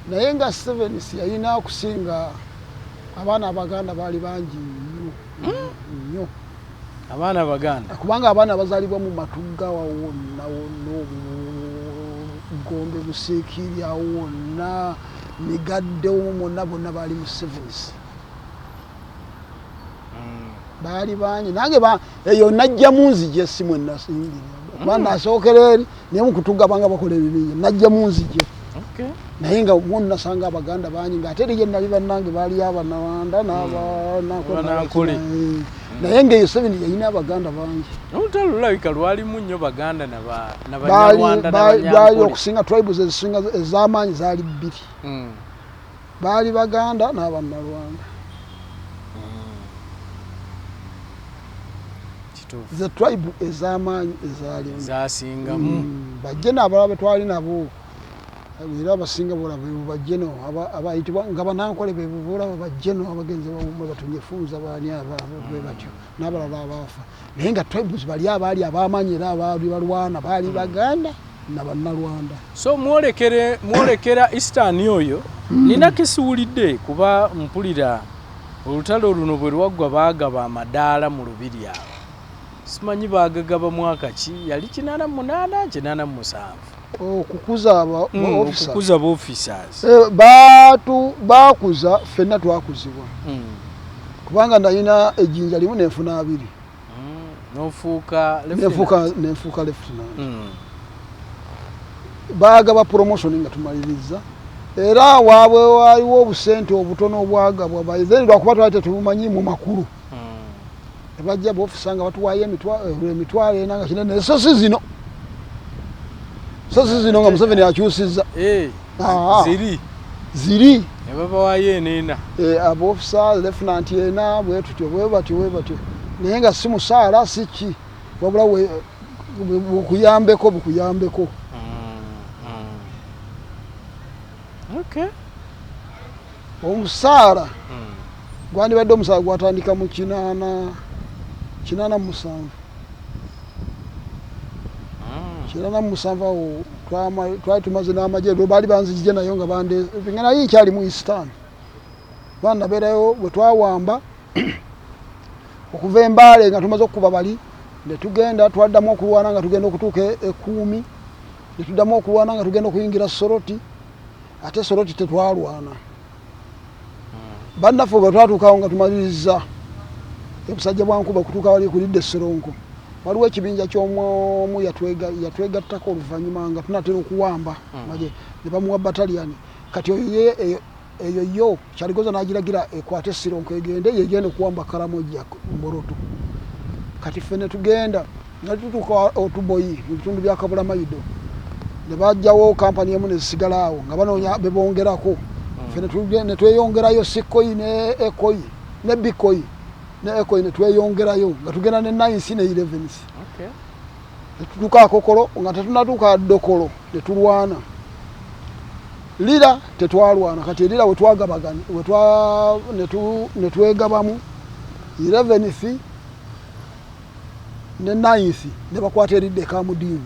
naye nga 7th yalina okusinga abaana abaganda baali bangi nnyo abaana abaganda kubanga abaana bazaalibwa mu Matugga wonna Gombe Busiikirya wonna Migaddewo mwonna bonna baali mu 7th baali bangi nange eyo najja mu nzije si mwe nasingira kuba nasookera eri naye mu Kutugga banga bakola ebibinja najja mu nzije Okay. naye nga mwono nasanga abaganda bangi ng'ate eri nali bannange baali abanawanda Banankole. naye nga eyo Museveni yalina abaganda bangi olutalo lulabika lwalimu nnyo baganda baali n'Abanyarwanda okusinga tribes ezisinga ez'amaanyi zaali bbiri baali baganda n'Abannarwanda ze tribe ez'amaanyi ezaalimu zasingamu bajje n'abalala be twali nabo era abasinga bolaba bajjeno abayitibwa nga Banankole be bolaba bajjeno abagenzi bawumwe batunyefunza baani bwe batyo n'abalala abaafa naye nga tribes bali abaali ab'amaanyi era abaali balwana baali baganda na Bannarwanda. So mwolekera Eastern oyo nina kisiwulidde kuba mpulira olutalo luno bwe lwaggwa baagaba amadaala mu lubiri awo simanyi baagagaba mwaka ki yali 88 87 okukuza okukuza officers baakuza ffenna twakuzibwa kubanga nalina ejjinja limu nenfuna 2 n'ofuuka lieutenant baagaba promotion nga tumaliriza era waabwe waliwo obusente obutono obwagabwa bayizeni lwakuba twali tetubumanyi mu makulu bajja bofisa nga batuwaayo emitwalo ena nga kinene esosi zino nga Museveni akyusizza ziri ne babawaayo eneena abofisa lieutenant ena bwe tutyo bwe batyo naye nga si musaala si ki wabula bukuyambeko okay omusaala gwandibadde omusaala gwatandika mu 87 awo twali tumaze n'amagye baali banzijje nayo nga nga naye nkyali mu Eastern banabeerayo bwe twawamba okuva Embaale nga tumaze okukuba bali ne tugenda twaddamu okulwana nga tugenda okutuuka Ekuumi ne tuddamu okulwana nga tugenda okuyingira Soroti ate Soroti tetwalwana bannaffe bwe twatuukawo nga tumaliriza ebusajja bwankuba okutuuka wali kulidde Seronko waliwo ekibinja ky'omwomu yatwegattako oluvannyuma nga tunatera okuwamba ne bamuwa bataliyani kati eyo yo Kyaligoza n'agiragira ekwate Seronko yegenda okuwamba Karamoja Mboroto kati ffe ne tugenda nga tutuuka Otuboyi mu bitundu bya Kabulamayido ne bajjawo kampani emu ne zisigala awo nga banoonya bebongerako ffe ne tweyongerayo Sikoyi ne Ekoyi ne Bikoyi ne Ekoyi ne tweyongerayo nga tugenda ne 9 ne 11 ne tutuuka Akokolo nga tetunatuuka Dokolo ne tulwana Lira tetwalwana kati Lira we twagabagana ne twegabamu 11 ne 9 ne bakwata eridde Kamudiini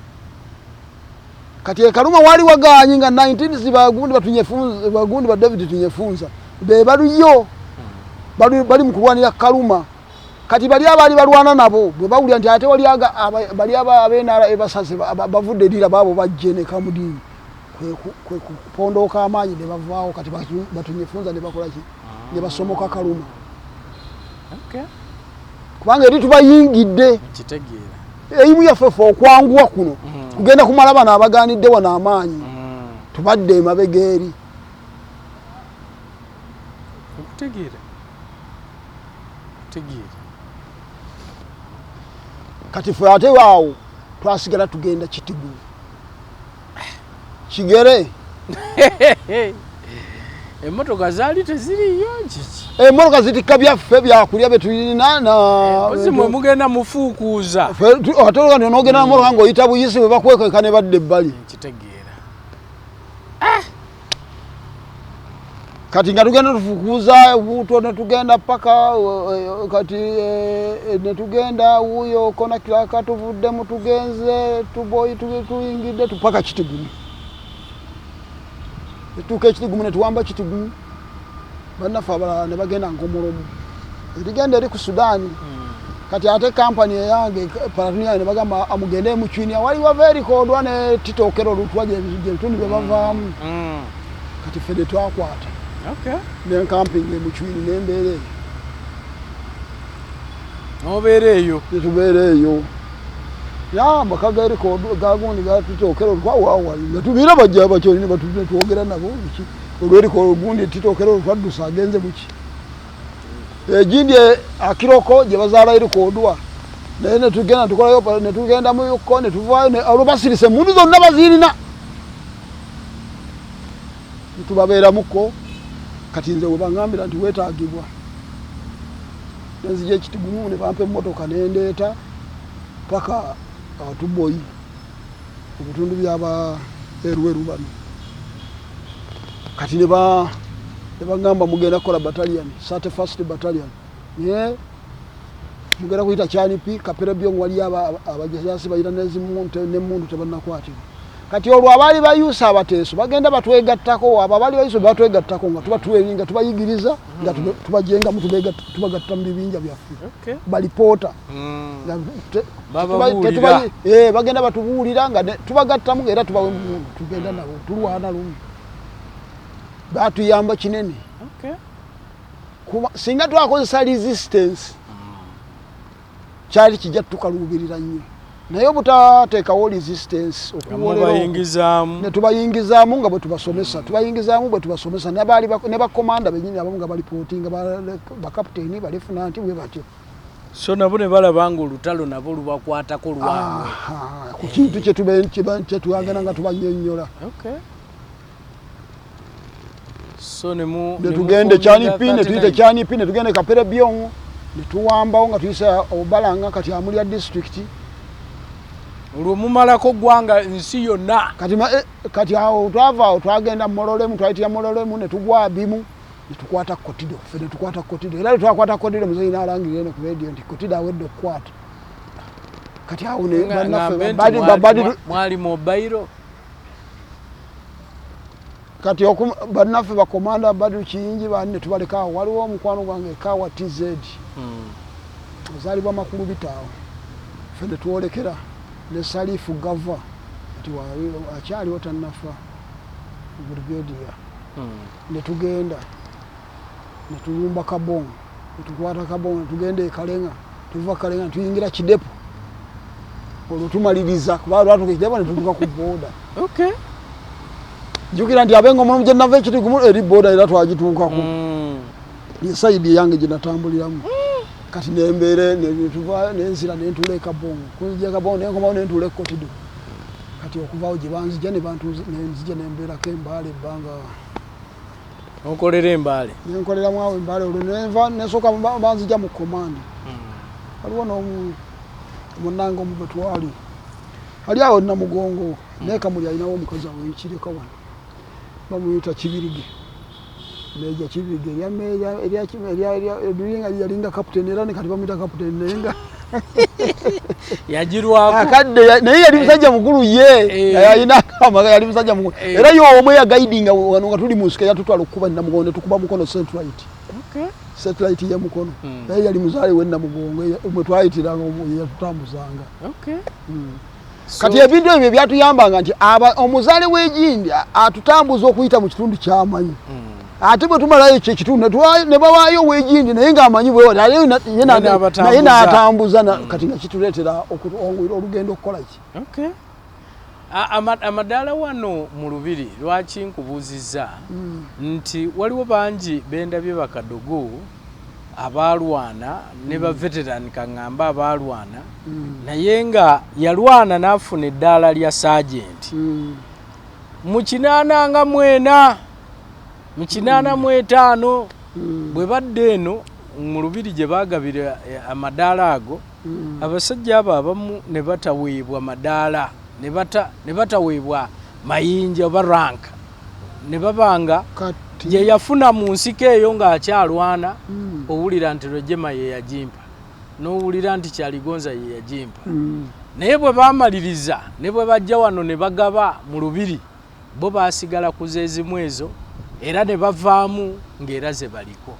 kati Kaluma wali waganyi nga 19 zibagundi batunyefunza bagundi ba David tunyefunza be baluyo bali mukulwanira Kaluma kati bali abali balwana nabo bwe bawulya nti ate wali bali abenara ebasase bavudde Lira babo bajje ne Kamudiini kwe kupondoka amaanyi ne bavaawo kati batunyefunza ne bakola ki ne basomoka Kaluma kubanga eri tubayingidde kitegeera eyimu yaffe okwanguwa kuno kugenda kumala bano abaganidde wano amaanyi tubadde emabega eri okutegeera kati ffe ate waawo twasigala tugenda Kitigulu Kigere emmotoka zaali teziriyo kiki emmotoka zitikka byaffe byakulya betulina mwe mugenda mufuukuuza ate oluganda n'ogenda na mmotoka ng'oyita Buyisi bwe bakwekeka ne badde ebbali kitegeera kati nga tugenda tufukuuza buto ne tugenda paka kati ne tugenda wuyo Konakiraka tuvuddemu tugenze Tuboyi tuyingidde tupaka Kitigulu tutuuka Kitigulu ne tuwamba Kitigulu bannaffe abalala ne bagenda Ngomolomu erigenda eri ku Sudaani kati ate kampani eyange Paratunia ne bagamba amugende mu Chwinia wali wava erikodwa ne Titokero olutwa gye bitundu bye bavaamu kati ffe ne twakwata ne camping mu Chwini n'embeera eyo n'obeera eyo ne tubeera eyo ya makaga eriko gagundi gatutokero kwawawa tubira bajja bachoni batubire tuogera nabo biki olweriko gundi titokero kwadusa agenze buki ejindye akiroko je bazala eriko odwa nene tugenda tukola yo ne tugenda mu yuko ne tuvayo ne alobasirise mundu zonna bazirina tubabera muko kati nze ubangambira nti wetaagibwa nzije kitigumu ne bampe motoka nendeeta paka atuboyi obutundu byaba erweru bano kati ne bagamba mugenda kola battalion 31st battalion ne mugenda kuyita cyani pi kapere byo wali abajasi bayira nezi muntu ne muntu tabanakwatibwa kati olwo abali bayusa abateso bagenda batwegattako abali bayusa batwegattako nga tuba tuweringa tubayigiriza nga tubajenga mutubega tubagatta mbibinja byaffe balipota bagenda batubulira nga tubagatta mu era tubawe tugenda nabo tulwana lumu batuyamba kinene singa twakozesa resistance kyali kijja tukalubirira nnyo naye obutateekawo resistance okubayingizaamu ne tubayingizaamu nga bwe tubasomesa tubayingizaamu bwe tubasomesa ne bakomanda benyini abamu nga balipootinga bakapiteeni balefunanti bwe batyo so nabo ne balaba nga olutalo nabo lubakwatako lwangu ku kintu kyetwagana nga tubanyonnyola so netugende kyanipi netuyite kyanipi netugende kapere byongo netuwambawo nga tuyisa obalanga kati amuli ya district olwo mumalako gwanga nsi yonna kati awo twavaawo twagenda mololemu twayitira mololemu netugwa bimu netukwata kotido ffe netukwata kotido era twakwata kotido muzeyi n'alangirira eno ku radio nti kotido awedde okukwata kati awo mwali mobairo kati bannaffe bakomanda Badu Kiyingi bani netubalekaawo waliwo omukwano gwange Kawa TZ azaalibwa makulu bitaawo ffe netwolekera ne Salifu Gava ati akyaliwo tannafa brigadier netugenda netulumba Kabongo netukwata Kabongo netugenda e Kalenga tuva Kalenga tuyingira Kidepo olwo tumaliriza kuba lwatukidepo netutuuka ku boda jukira nti abengo omulimu gye nava ekitigumu eri boda era twagituukako yesaidi yange gye natambuliramu kati nembeere netuva nenzira nentuula e Kabongo kunzija Kabongo nenkomawo nentuula e Kotido kati okuvaawo gye banzija nenzija nembeerako Embaale ebbanga okolera Embaale nenkoleramu awo Embaale olwo nenva nesooka banzija mu komandi waliwo n'omunange omu bwe twali ali awo Namugongo naye Kamuli alinawo omukazi awo ekireka wano bamuyita Kibirige Meja Kibirige yalinga kapiteni era nekati bamuyita kapiteni nenga yagirwako akadde naye yali musajja mukulu ye yalina amaga yali musajja mukulu era yo omwe ya guiding wano nga tuli musike yatutwala okukuba Namugongo tukuba mukono satellite satellite ya mukono naye yali muzaale we Namugongo mwe twayitiranga yatutambuzanga kati ebintu ebyo byatuyambanga nti omuzaale w'Egindi atutambuza okuyita mu kitundu ky'amanyi ate bwe tumalayo ekyo ekitundu ne bawaayo w'Egindi naye ng'amanyi naye n'atambuza kati nga kituleetera olugendo okukola ki amadaala wano mu Lubiri lwaki nkubuuzizza nti waliwo bangi bendabye bakadogo abalwana ne ba veteran kaŋŋamba abalwana naye nga yalwana n'afuna eddaala lya sergeant mu 84 mu 85 bwe badde eno mu Lubiri gye baagabira amadaala ago abasajja abo abamu ne bataweebwa madaala ne bataweebwa mayinja oba rank ne babanga ye yafuna mu nsiko eyo ng'akyalwana owulira nti Rwejema ye yagimpa n'owulira nti Kyaligonza ye yagimpa naye bwe baamaliriza ne bwe bajja wano ne bagaba mu Lubiri bo baasigala ku zeezimu ezo era ne bavaamu ng'era ze baliko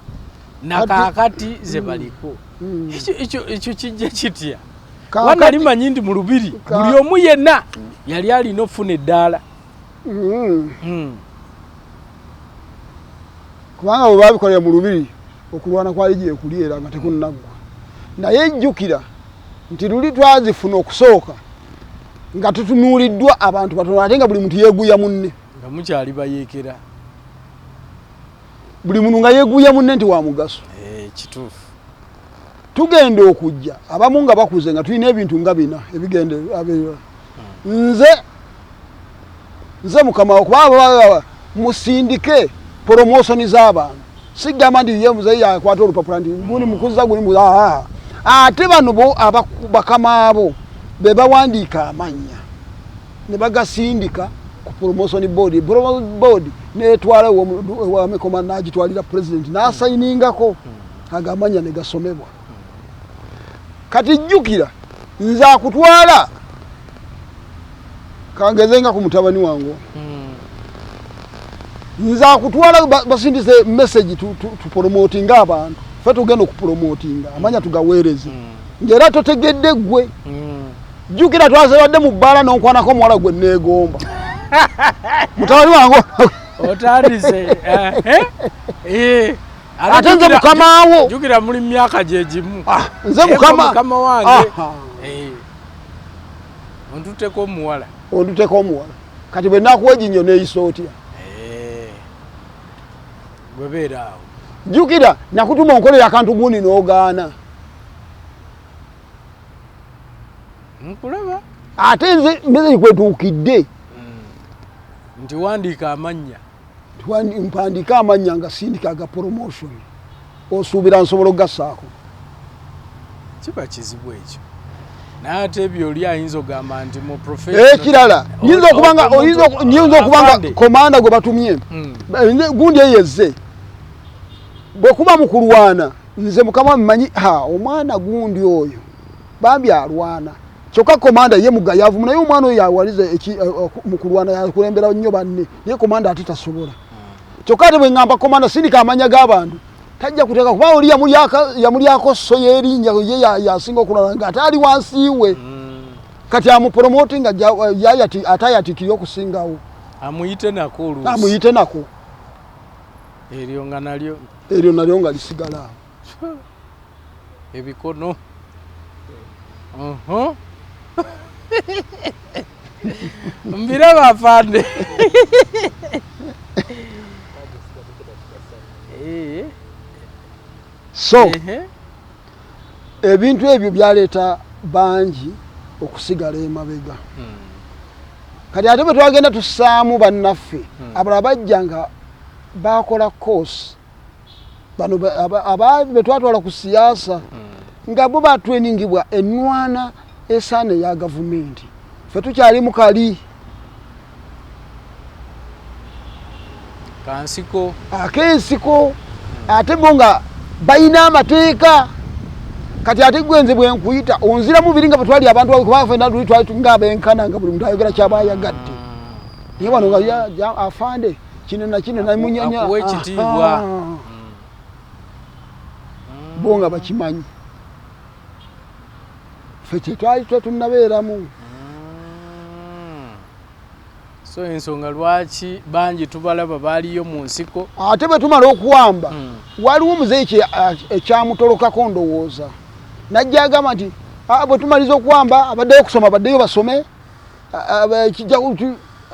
nakaakati ze baliko ekyo kijja kitya wanali manyi nti mu Lubiri buli omu yenna yali alina okufuna eddaala kubanga bwe babikolera mu Lubiri okulwana kwali gye kuli era nga tekunaggwa naye jjukira nti luli twazifuna okusooka nga tutunuuliddwa abantu batono ate nga buli muntu yeeguya munne nga mukyali bayeekera buli muntu nga yeeguya munne nti wa mugaso kituufu tugenda okujja abamu nga bakuze nga tulina ebintu nga bina ebigende nze mukama okuba musindike promotion z'abantu sigamba nti ye muzeyi yakwata olupapula nti guni mukuza guni ate bano bakama abo be bawandiika amanya ne bagasindika ku promotion board netwala wa mekoma n'agitwalira president n'asayiningako agamanya ne gasomebwa kati jjukira nze akutwala kangezenga ku mutabani wangu nze akutwala basindise message tu promoting abantu fe tugenda okupromotinga amanya tugaweereze ngera totegedde gwe jjukira twasabadde mu bbaala n'onkwanako omuwala gwe neegomba mutabani wangu otandise ate nze mukamaawo jjukira muli myaka gye gimu nze mukama wange ontuteko omuwala kati bwe nakuwa eginnyo neeyisa otya gwebeera awo jjukira nakutuma onkolera akantu gundi n'ogaana nkulaba ate nze mbeze kwetuukidde nti wandiika amannya mpandiika amanya nga sindika aga promotion osuubira nsobola okugassaako kiba kizibu ekyo naye ate ebyo oli ayinza ogamba nti mu ekirala nyinza okubanga komanda gwe batumye gundi eyezze bwe kuba mu kulwana nze mukama mmanyi omwana gundi oyo bambi alwana kyokka komanda ye mugayavu naye omwana oyo yawalize mu kulwana yakulembera nnyo banne naye komanda ate tasobola kyokka ate bwe ŋŋamba komanda sindika amanya g'abantu tajja kuteeka kuba oli yamulyako so y'erinnya ye yasinga okulala nga ate ali wansi we kati amupromotinga ate ayatikiri okusingawo amuyite nako oluusi amuyite nako eryo nalyo nga lisigala ebikono mbiraba afande so ebintu ebyo byaleeta bangi okusigala emabega kati ate bwe twagenda tussaamu bannaffe abalala bajja nga bakola course bano be twatwala ku siyaasa nga bo batweningibwa ennwana esaana eya gavumenti ffe tukyali mukali kansiko ak'ensiko ate bo nga balina amateeka kati ate gwenze bwe nkuyita onziramu biri nga bwe twali abantu kubanga ffe natuli twali ngaabenkana nga buli muntu ayogera kyaba ayagadde naye wano nga afande kino nakino namunyanya akuwa ekitiibwa bo nga bakimanyi ffe kyetwali tetunnabeeramu so ensonga lwaki bangi tubalaba baaliyo mu nsiko ate bwe tumala okuwamba waliwo omuzeyi ekyamutolokako ndowooza najja agamba nti bwe tumaliza okuwamba abaddeyo okusoma baddeyo basome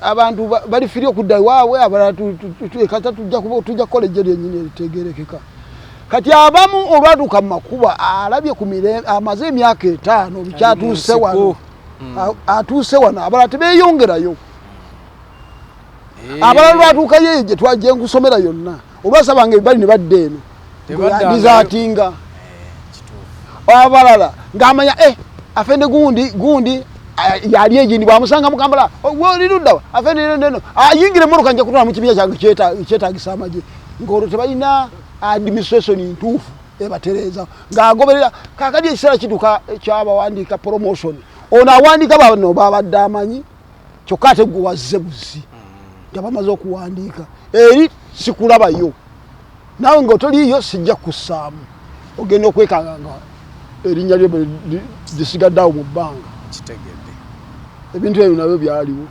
abantu balifiri okudda iwaabwe abalala tujja kukola ejje lyennyini eritegerekeka kati abamu olwatuuka mu makuba alabye ku mirembe amaze emyaka 5 bikyatuuse wano atuuse wano abalala tebeeyongerayo abalala lwatuukayo eyo gye twajja nkusomera yonna olwasabanga ebbali ne badda eno ndizaatinga abalala ng'amanya afende gundi yali egindi bwamusanga mukambala oliruddawa afende neno ayingire emmotoka nja kutwala mu kibiina kyange kyetaagisa amagye ng'olwo tebalina administration ntuufu ebatereeza ng'agoberera kakati ekiseera kituuka kyabawandiika promotion ono awandiika bano babadde amanyi kyokka ate gwe wazze buzi nga bamaze okuwandiika eri sikulabayo nawe ng'otoliiyo sijja kussaamu ogenda okwekanga nga erinnya lyo lisigaddeawo mu bbanga kitegedde ebintu ebyo nabyo byaliwo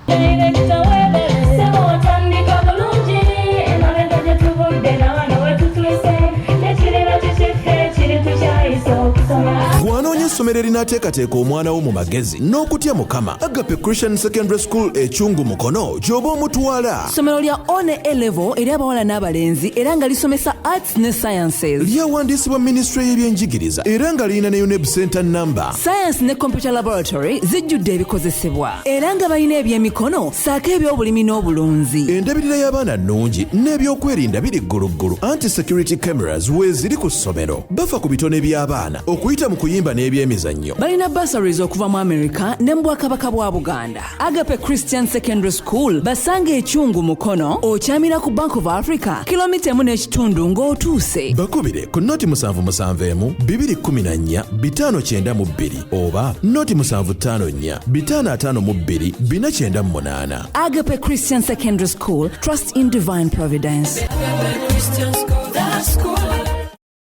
Wanoonyesa essomero erinaateekateeka omwana wo mu magezi n'okutya Mukama. Agape Christian Secondary School Ekyungu Mukono gy'oba omutwala. Ssomero lya one A-level eri abawala n'abalenzi era nga lisomesa arts ne sciences. Lyawandiisibwa Ministry y'ebyenjigiriza era nga lirina ne UNEB Center number. Science ne computer laboratory zijjudde ebikozesebwa era nga balina ebyemikono saako ebyobulimi n'obulunzi. Endabirira y'abaana nnungi n'ebyokwerinda biri gguluggulu. Anti-security cameras weeziri ku ssomero. Bafa ku bitone by'abaana okuyita mu kuyimba n'ebyemizannyo. Balina bursaries okuva mu America ne mu Bwakabaka bwa Buganda. Agape Christian Secondary School basanga Ekyungu Mukono okyamira ku Bank of Africa kilomita 1.5 ng'otuuse. Bakubire ku noti 771 214 592 oba noti 754 552 498. Agape Christian Secondary School, trust in divine providence. Agape Christian School, the school.